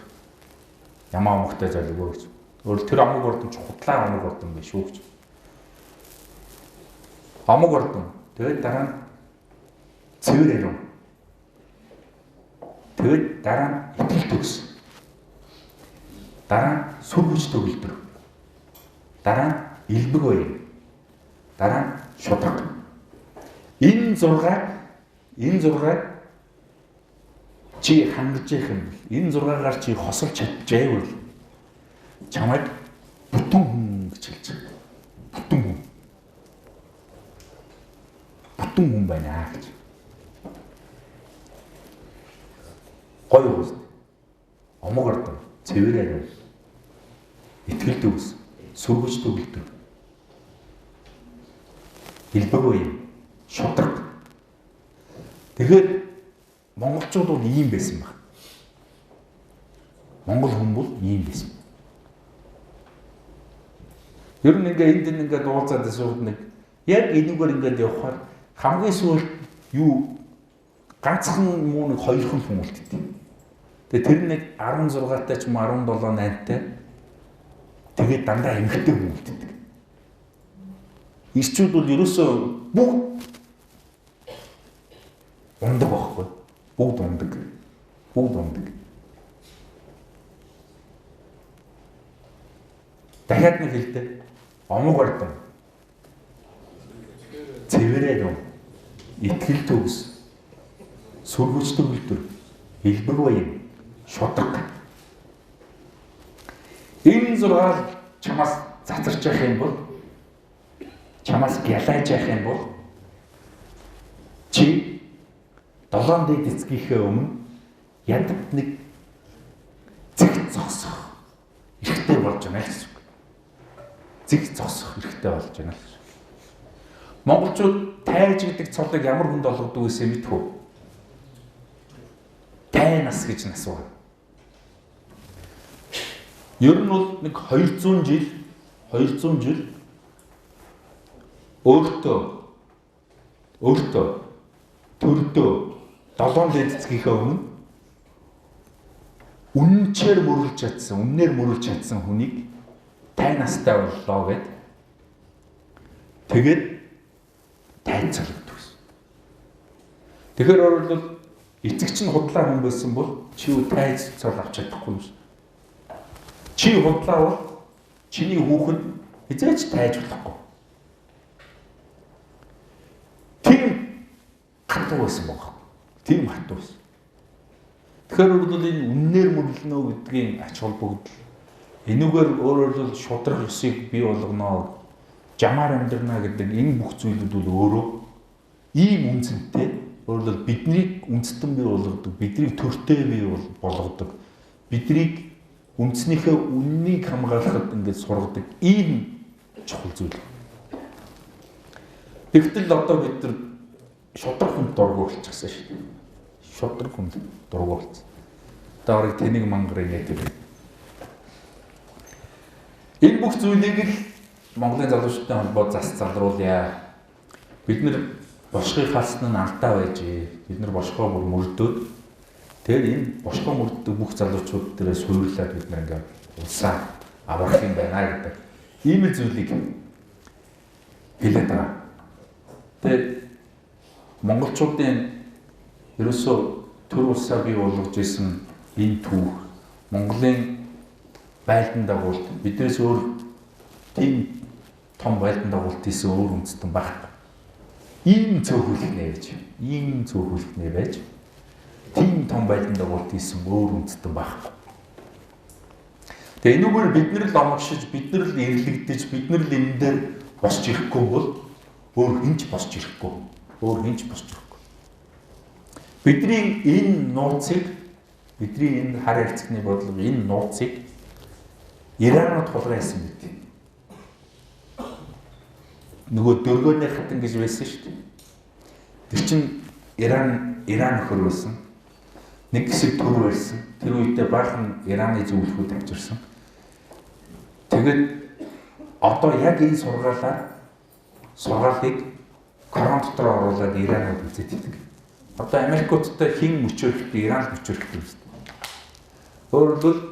Ямаа омогтой зөвлөг вэ гэж. Өөр тэр омог бардам ч худлаа омог бардам биш үү гэж. Омог бардам. Тэгээд дараа нь цэвэр ариун. Тэгээд дараа нь итгэл төгс. Дараа нь сүргэж төгөлдөр. Дараа нь элбэг бай. Дараа нь шудраг. Энэ 6 чи хангаж явах юм бэл. Энэ 6-аар чи хосолж чадчихвэл чамайг бүтэн хүн гэж хэлж байгаа. Бүтэн хүн. Бүтэн хүн байна гэж. Гоё үст. Омог бардам, цэвэр ариун. Итгэл төгс, сүргэж төгөлдөр. Элбэг бай, шудраг. Тэгэхээр монголчууд бол ийм байсан баг. Монгол хүн бол ийм байсан. Ер нь энд ингээд уулзаад сууд нэг яг энэгээр ингээд явхаар хамгийн сүүлд юу ганцхан муу нэг хоёрхан хүн үлддэг. Тэгээ тэр нэг 16-тай ч юм 17-8-тай тэгээд дандаа эмэгтэй хүн үлддэг. Ирчүүд бол ерөөсөө бүгд ундаг байхгүй. Бүгд ундаг. Бүгд ундаг. Дахиад нэг хэлдэг. Омог ордон. Цэвэрээ дөө. Итгэл төгс. Сүргүчтэй үлдэр. Хэлбэг баян. Шудаг. Энэ зургаал чамаас цацарч явах юм бол чамаас гялайж явах юм бол чи 7 дэд эцгийнхээ өмнө ядад нэг зэг зогсох эрхтэй болж байна гэсэн үг. Зэг зогсох эрхтэй болж байна гэсэн. Монголчууд тайж гэдэг цолыг ямар хүнд олгодог гэсэн мэдхүү. Тай нас гэж нас байна. Ер нь бол нэг 200 жил өөртөө төрдөө 7 дэд эцгийнхээ өмнө үннээр мөрүүлж чадсан хүнийг тай настай боллоо гэд тэгээд тайцалдаг гэсэн. Тэгэхээр бол эцэгч нь худлаа хүн байсан бол чи юу тайц цол авч чадахгүй юм. Чи худлаа бол чиний хүүхэд хизээч тайж болохгүй. Тийм хатуу байсан баг. Тийм хатуу байсан. Тэгэхээр бол энэ үннээр мөрлөнө гэдгийн ач холбогдол энүүгээр өөрөөр хэлбэл шудраг ёсыг бий болгоно, жамаар амьдрна гэдэг энэ бүх зүйлүүд бол өөрөө ийм үнцэнтэй өөрөөр хэлбэл биднийг үндэстэн бий болгодог, биднийг төртэй бий болгодог, биднийг үндснийхээ үннийг хамгаалахад ингээд сургадаг ийм чухал зүйл. Тэгтэл одоо бид нар шудраг хүнд дургу болчихсон шүү дээ. Шудраг хүнд дургу болчихсон. Даурыг тэнийг мангар нэдэг. Энэ бүх зүйлийг л Монголын залуучуудтай холбоод зас залруулъя. Бид нар бошгыг халсан нь алдаа байж. Бид нар бошгоо бүр мөрдөөд тэгээд энэ бошгоо мөрддөг бүх залуучууд дээрээ суйрлаад бид нар ингээд улсаа аврах юм байна гэдэг. Ийм л зүйлийг хэлээд байгаа. Тэгээд монголчуудын ерөөсөө төр улсаа бий болгож исэн энэ түүх Монголын байлдан дагуулт биднээс өөр тийм том байлдан дагуулт хийсэн өөр үндэстэн багт. Ийм цөөхөлтнээ байж тийм том байлдан дагуулт хийсэн өөр үндэстэн багт. Тэгээ энүүгээр бид нар л омгшиж, бид нар л эрлэгдэж, бид нар л энэ дээр босч ирэхгүй бол өөр хинч босч ирэхгүй. Бидний энэ нууцыг, бидний энэ хар хайрцагны бодлого, энэ нууцыг Иранад хулгайсан мэт. Нөгөө дөргөөний хатан гэж байсан шүү дээ. Тэр чинь Иран өхөр байсан. Нэг хэсэг төр байсан. Тэр үедээ баахан Ираны зөвлөхүүд авчирсан. Тэгээд одоо яг энэ сургаалыг корон дотор оруулаад Иранад үзээд идэг. Одоо Америкуудтай хин мөчөрхтэй, Иран мөчөрхтэй юм. Өөрөөр хэлбэл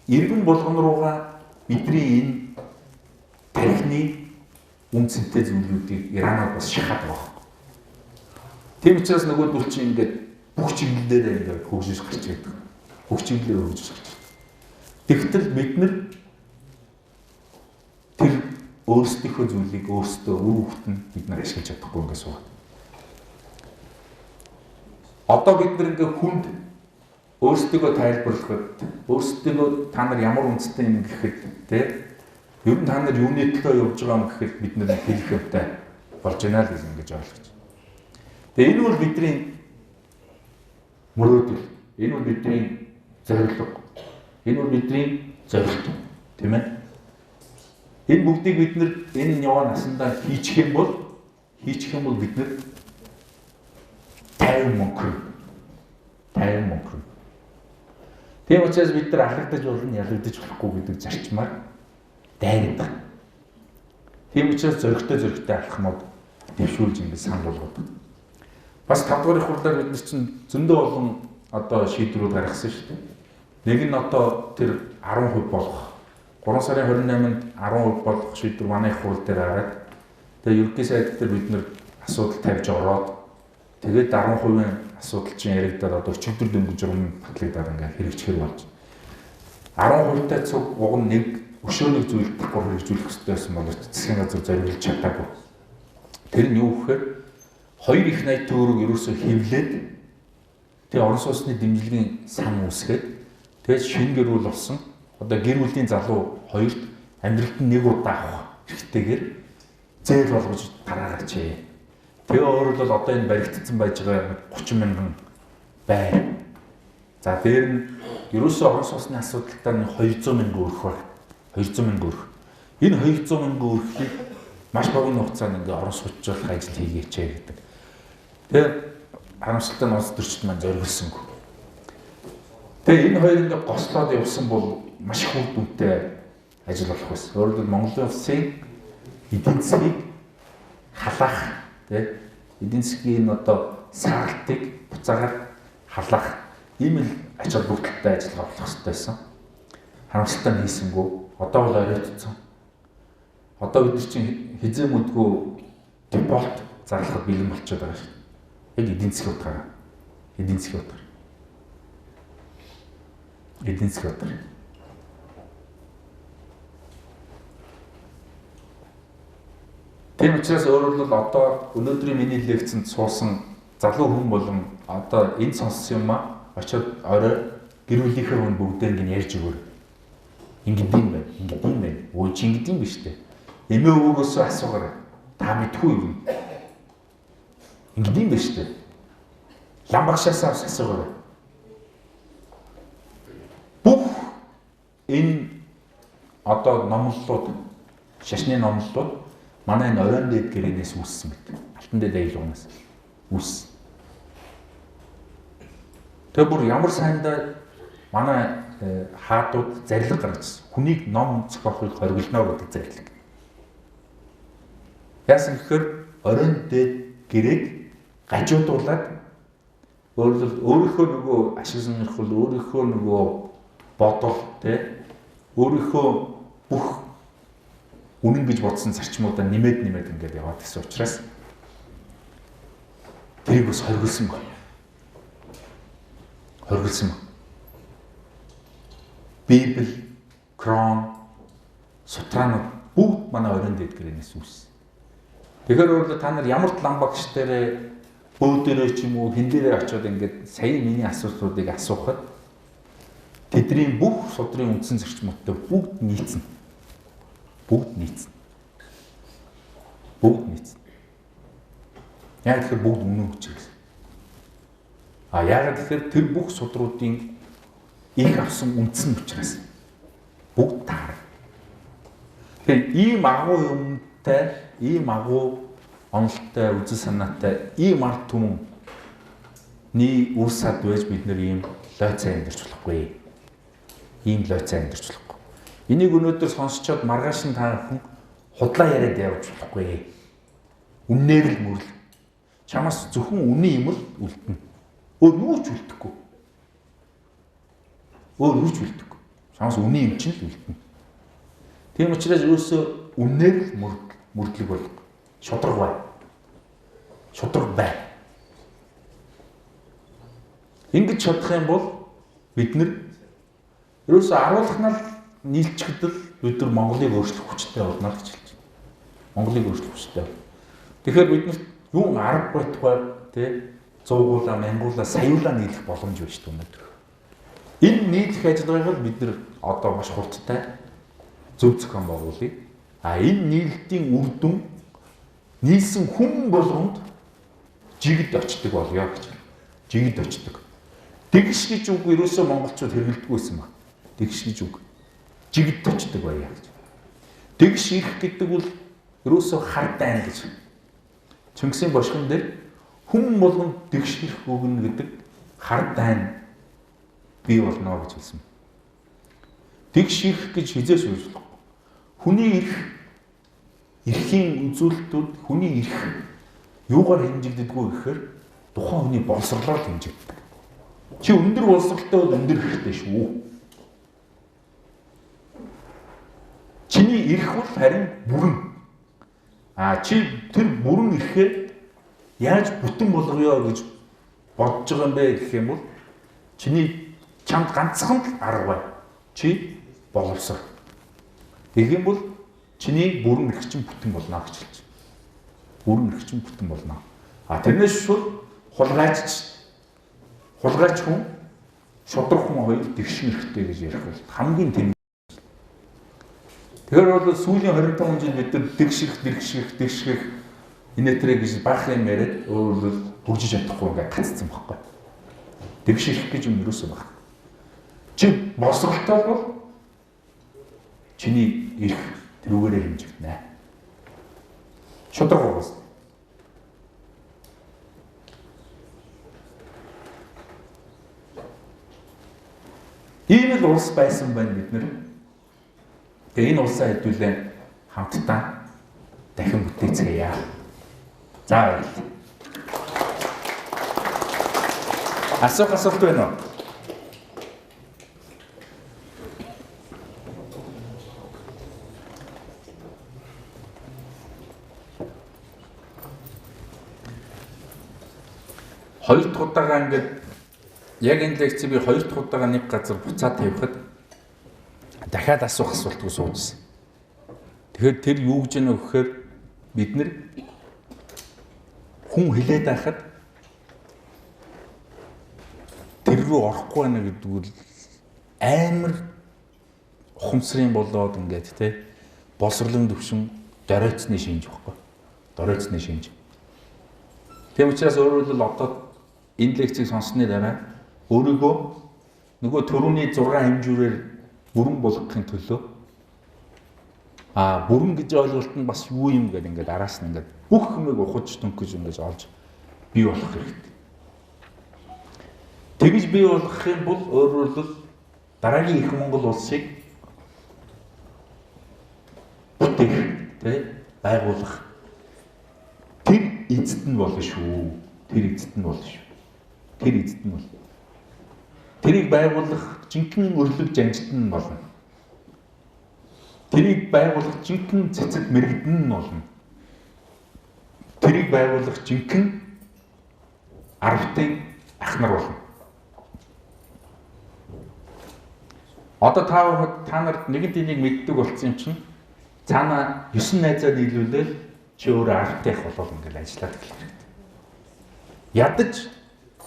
иргэн болгон руугаа бидний энэ тарихны үнцэнтэй зүйлүүдийг Иранад бас шахаад байгаа. Тийм учраас нөгөөдөл чинь ингээд бүх чиглэлээр ингээд хөгжиж гарч ирдэг. Бүх чиглэлээр хөгжиж гарч ирдэг. Тэгтэл бид нар тэр өөрсдийнхөө зүйлийг өөрсдөө үр хөвгт нь бид нар ашиглаж чадахгүй ингээд суугаад. Одоо бид нар ингээд хүнд өөрсдөө тайлбарлахад, өөрсдөө та нар ямар үндэстэй юм гэхэд те ер нь та нар юуны төлөө явж байгаа юм гэхэд бид нар хэлэх юмтай болж байна л гэж ингэж ойлгож. Тэгээ энэ бол бидний мөрөөдөл, энэ бол бидний зорилго, энэ бол бидний зорилт, тийм ээ. Энэ бүгдийг бид нар энэ яваа насандаа хийчих юм бол бид нар тайван мөнгөрнө. Тайван мөнгөрнө. Тийм учраас бид нар алагдаж болно, ялагдаж болохгүй гэдэг зарчмаар дайраад байна. Тийм учраас зөрөгтэй алхмууд дэвшүүлж ингэ санал болгоод. Бас 5 дугаар их хурлаар бид нар чинь зөндөө олон одоо шийдвэрүүд гаргасан шүү дээ. Нэг нь одоо тэр 10% болох 3 сарын 28-нд 10% болох шийдвэр манай их хурл дээр гараад тэгээ ерөнхий сайд дээр бид нар асуудал тавьж ороод тэгээд 10%-ийн асуудал чинь яригдаад одоо өчигдөр дөнгөж журам батлагдаад ингээ хэрэгжихэр болж 10%-тай цуг уг нь нэг өшөөнийг зөвлөхгүй хэрэгжүүлэх хэрэгтэй байсан боловч засгийн газар зориулж чадаагүй. Тэр нь юу гэхээр 2 их 80 төгрөг ерөөсөө хэвлээд тэгээ орон сууцны дэмжлэгийн сан үүсгээд тэгээд шинэ гэр бүл болсон. Одоо гэр бүлийн залуу хоёрт амьдралд нь нэг удаа авах хэрэгтэйгээр зээл болгож гараагач. Тэгээ өөрөөр бол одоо энэ баригдсан байж байгаа 30 мянган бай. За дээр нь ерөөсөө орон сууцны асуудалтай нь 200 мянган өрөх баг. 200 мянган өрөх. Энэ 200 мянган өрөхийг маш богино хугацаанд ингээ орон сууцчлах ажил хийгээч гэдэг. Тэгээ харамсалтай нь улс төрчид маань зориулсангүй. Тэгээ энэ хоёр ингээ гослоод явсан бол маш их үр дүнтэй ажил болох байсан. Өөрөөр хэлбэл Монголын улсын эдийн засгийг халаах, эдийн засгийн одоо сааралтыг буцаагаар халаах ийм л ач холбогдолтой ажиллагаа болох хэрэгтэй байсан. Харамсалтай нь хийсэнгүү. Одоо бол оройтцсон. Одоо бид нар чинь хизээ мэдгүй дефолт зарлахад бэлэн болчиход байгаа шүү дээ. Яг эдийн засгийн утгаараа. Эдийн засгийн утгаар. Эдийн засгийн утгаар. Тийм учраас өөрөөр хэлбэл одоо өнөөдрийн миний лекцэнд суусан залуу хүн болон одоо энэ сонссон юм очиод орой гэр бүлийнхээ хүн бүгдээр ингэ ярьж өгөөр. Ингэдэм байна. Өө чи ингэдэм биш үү? Эмээ өвгөөсөө асуугаар. Та мэдгүй юм. Ингэдэм биш үү? Лам багшаасаа асуугаар. Бүх энэ одоо номлолууд, шашны номлолууд манай энэ оройн дэд гэрээнээс үүссэн мэт. Алтан дэд аюулгаас үүссэн. Тэгээ бүр ямар сайндаа манай хаадууд зарлиг гаргажсэн. Хүнийг ном зохиохыг хориглоно гэдэг зарлиг. Яасан гэхээр оройн дэд гэрээг гажуудуулаад өөрийнхөө нөгөө ашиг сонирхол, өөрийнхөө нөгөө бодол, өөрийнхөө бүх үнэн гэж бодсон зарчмуудаа нэмээд ингээд яваад гэсэн учраас тэрийг бас хоригдсан байна. Хоригдсан байна. Библи, Коран, Сутранууд бүгд манай оройн дэд гэрээнээс үүссэн. Тэгэхээр өөрөлд та нар ямар лам багш дээрээ бөөдөрөө ч юм уу хин дээрээ очиод ингээд сая миний асуултуудыг асуухад тэдний бүх судрын үндсэн зарчмуудтай бүгд нийцнэ. Бүгд нийцнэ. Яг тэгэхээр бүгд үнэн хүчээс. Яг тэгэхээр тэр бүх судруудын их авсан үндсэн учраас бүгд таарна. Тэгэхээр ийм агуу юмтай, ийм агуу онолтой, үзэл санаатай, ийм ард түмний үр сад байж бид нэр ийм лойцоо амьдарч болохгүй. Ийм лойцоо амьдарч болохгүй. Энийг өнөөдөр сонсчоод маргааш нь та бүхэн худлаа яриад явж болохгүй. Үннээр л мөрл. Чамаас зөвхөн үнэн юм л үлдэнэ. Өөр юу ч үлдэхгүй. Чамаас үнэн юм чинь л үлдэнэ. Тийм учраас ерөөсөө үннээр л мөрдлөг бол шудраг бай. Ингэж чадах юм бол бид нэр ерөөсөө аруулхнаар нийлчгэдэл бид нар Монголыг өөрчлөх хүчтэй болно гэж хэлж байна. Монголыг өөрчлөх хүчтэй. Тэгэхээр бид нарт юу арга байтугай 100-уулаа, 1000-уулаа, саяулаа нийлэх боломж байна шүү дээ. Энэ нийлэх ажиллагааг бид нар одоо маш хурдтай зөв зохион байгуулъя. Энэ нийлэлтийн үр дүн нийлсэн хүн болгонд жигд очдөг болёо гэж. Жигд очдөг. Тэгш гэж үг ерөөсөө монголчууд хэрэглэдэг байсан ба. Тэгш гэж үг. Жигд очдөг байя гэж. Тэгш их гэдэг бол ерөөсөө хар дайн гэж. Чингисийн бошгон дээр Хүн болгон тэгш ирэх өгнө гэдэг хар дайн бий болно гэж хэлсэн. Тэгш ирэх гэж хизээс үйлчлэхгүй. Хүний эрхийн үзүүлэлтүүд хүний эрх юугаар хэмжигддэггүй гэхээр тухайн хүний боловсролоор хэмжигддэг. Чи өндөр боловсролтой бол өндөр эрхтэй шүү. Чиний эрх бол харин бүрэн. Чи тэр бүрэн эрхээ яаж бүтэн болгоё гэж бодож байгаа юм бэ гэх юм бол чамд ганцхан л арга бай. Чи боловсрол. Тэгэх юм бол чиний бүрэн эрх чинь бүтэн болно гэж хэлж байна. Бүрэн эрх чинь бүтэн болно. Тэрнээс шууд хулгайч хүн, шудраг хүн хоёр тэгшин эрхтэй гэж ярих бол хамгийн тэм. Тэгэхээр бол сүүлийн 25 жил бид нар тэгших инээтрэ гэж баах юм яриад өөрөөр хөгжиж чадахгүй ингээд гаццсан байхгүй. Тэгших гэж юм юусэн баг. Чи боловсролтой бол чиний эрх тэрүүгээрээ хэмжигдэнэ. Шудраг уус. Ийм л улс байсан байна бид нар. Тэгээ энэ улсаа хэдүүлээ хамтдаа дахин бүтээцгээе. За баярлалаа. Асуулт байна уу? Хоёр дахь удаага ингээд яг энэ лекцийг би хоёр дахь удаага нэг газар буцаад тавихад дахиад асуултгүй суудсан. Тэгэхээр тэр юу гэж яана гэхээр бид нар хүн хилээд байхад тэр рүү орохгүй байна гэдэг нь амар ухамсарын болоод ингээд те боловсролын төвшин доройтсны шинж баггүй. Доройтсны шинж. Тийм учраас өөрөөр хэлбэл одоо энэ лекцийг сонссны дараа өөрийгөө нөгөө төрөний 6 хэмжүүрээр бүрэн болгохын төлөө бүрэн гэж ойлголт нь бас юу юм гэдэг ингээд араас нь ингээд бүх юмыг ухаж төнгөж ингэж олж бий болох хэрэгтэй. Тэгж бий болгох юм бол өөрөөр хэлбэл дараагийн их Монгол улсыг бүтээх байгуулах тэр эзэд нь болно шүү. Тэр эзэд нь болно шүү. Тэр эзэд нь болно. Тэрийг байгуулах жинхэнэ өрлөг жанжид нь болно. Тэрийг байгуулах жинхэнэ цэцэд мэрэгдэн нь болно. Тэрийг байгуулах жинхэнэ арвтын ах нар болно. Одоо та нарт нэгэн тэнийг мэддэг болсон юм чинь цаана 9 найзаар нийлүүлээд чи өөрөө арвтын ах болов ингээд ажиллаад эхлэх хэрэгтэй. Ядаж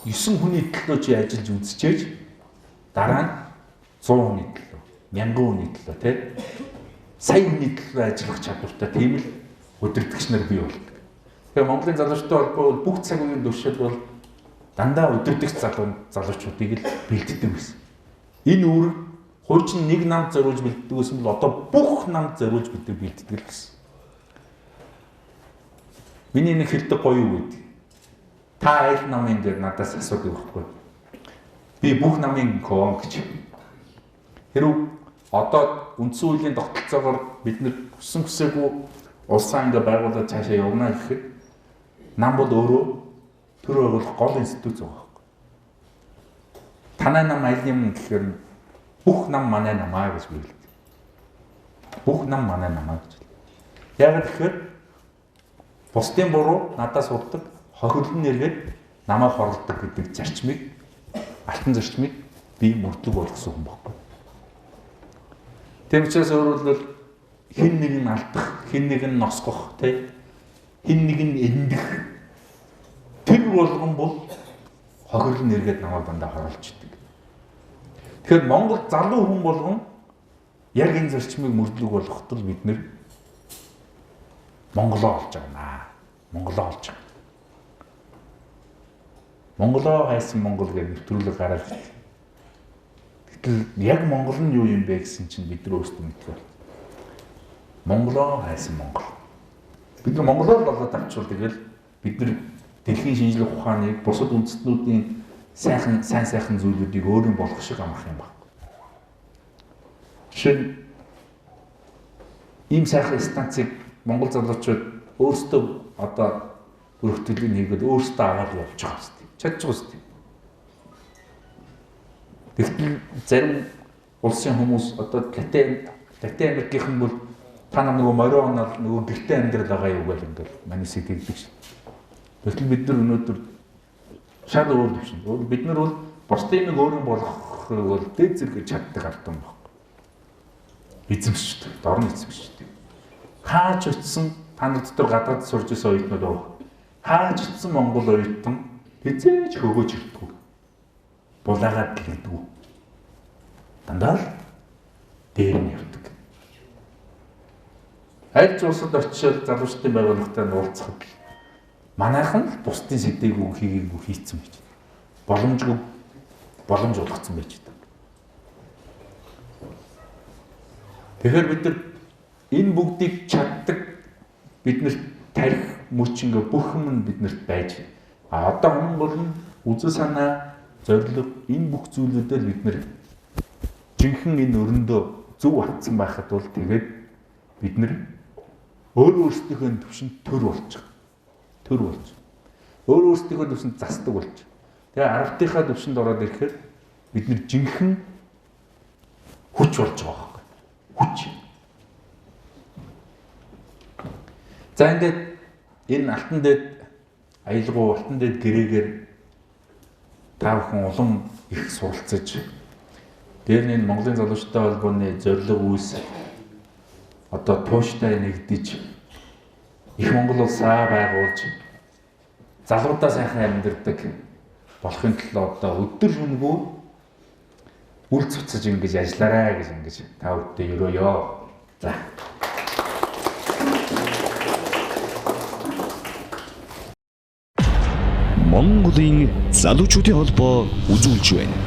9 хүний төлөө чи ажиллаж үзчихээж дараа нь 100 хүний төлөө, 1000 хүний төлөө тий сая хүний төлөө ажиллах чадвартай тийм л удирдагч нар бий болдог. Тэгэхээр Монголын залуучуудын холбоо бол бүх цаг үеийн туршид бол дандаа удирдагч залуучуудыг л бэлддэг байсан. Энэ үүрэг хуучин нэг намд зориулж бэлддэг гэсэн бол одоо бүх намд зориулж бид нар бэлддэг л гэсэн. Миний нэг хэлдэг гоё юу гэдэг. Та аль намын дээр надаас асуудаг байхгүй. Би бүх намын кон гэж. Хэрвээ одоо үндсэн хуулийн тогтолцоогоор бид нар хүсээгүй улсаа ингээ байгуулаад цаашаа явна гэхэд нам бол өөрөө төр байгуулах гол институт байгаа байхгүй. Танай нам аль юм гэхээр бүх нам манай намаа гэж биелдэг. Бүх нам манай намаа гэж. Яг тэгэхээр бусдын буруу надаас урддаг, хохирлон нэргээд намаа хорлдог гэдэг зарчмыг, алтан зарчмыг би мөрдлөг болгосон хүн байхгүй. Тэр учраас өөрөлдөл хэн нэг нь алдах, хэн нэг нь носгох, хэн нэг нь эндэх тэр болгон бол хохирлон нэргээд намаа дандаа хорлж идэг. Тэгэхээр Монгол залуу хүн болгон яг энэ зарчмыг мөрдлөг болгоход л бид нэр Монголоо олж байгаа. Монголоо олж байгаа. Монголоо хайсан Монгол гэж нэвтрүүлэг гараад ирлээ. Гэтэл яг Монгол нь юу юм бэ гэсэн чинь бид нар өөрсдөө мэдгүй. Монголоо хайсан Монгол. Бид нар Монголоо л болоод авчвал тэгэл бид нар дэлхийн шинжлэх ухааныг бусад үндэстнүүдийн сайн зүйлүүдийг өөрийн болох шиг амрах юм байна. Жишээ нь ийм сайхан станцыг Монгол залуучууд өөрсдөө одоо өргөтөлийг хийгээд өөрсдөө аваад явж байгаа юм. Чадж байгаа юм. Тэгвэл зарим улсын хүмүүс одоо Латин Америкийн бол та нөгөө морио онол нөгөө гэртээ амьдрал байгаа юу гэж ингээл маний сэтгэлдэг шин. Тэгвэл бид нар өнөөдөр шал өөр төвшин. Бид нар бол бусдын нэг өөрийн болох бол дээд зэрэг чаддаг ардсан баг. Эзэмшдэг, дорн эзэмшдэг. Хаач утсан та нар дотор гадаад сурж исэн оюутнууд баг. Хаач утсан Монгол оюутан хизээж хөгөөж ирдэг. Булаагаад гэлдэг. Дандаа л дээр нь явдаг. Аль улсад очиод залуучдын байгууллагатай уулзахад манайхан л бусдын сэдвийг хийгээгүй хийцэн байж байна. Боломж олгоцсон байж байна. Тэгэхээр бид нар энэ бүгдийг чаддаг биднэрт тарих мөчнгө бүх юм биднэрт байж байна. Одоо хүн болон үзэл санаа зориг энэ бүх зүйлүүдээр бид нар жинхэнэ энэ өрөндөө зөв атсан байхад бол тэгээд бид нар өөрсдийнхөө төвшөнд төр болж байгаа. Өөрсдийнхөө төвшөнд засдаг болж. Тэгээ аравтынхаа төвшөнд ороод ирэхээр бид нар жинхэнэ хүч болж байгаа. Хүч. За ингээд энэ алтан дээд аялгау, алтан дээд гэрээгээр та бүхэн улам их суралцаж дээр нь Монголын залуучуудтай холбооны зорилго үүс одоо тууштай нэгдэж их Монгол улсаа байгуулж залуудаа сайхан амьдардаг болохын тулд одоо өдөр шөнөгүй үл цуцаж ингэж ажиллаарай гэж ингэж та бүдтэй өрөөё. За. Монголын залуучуудын холбоо үзүүлж байна.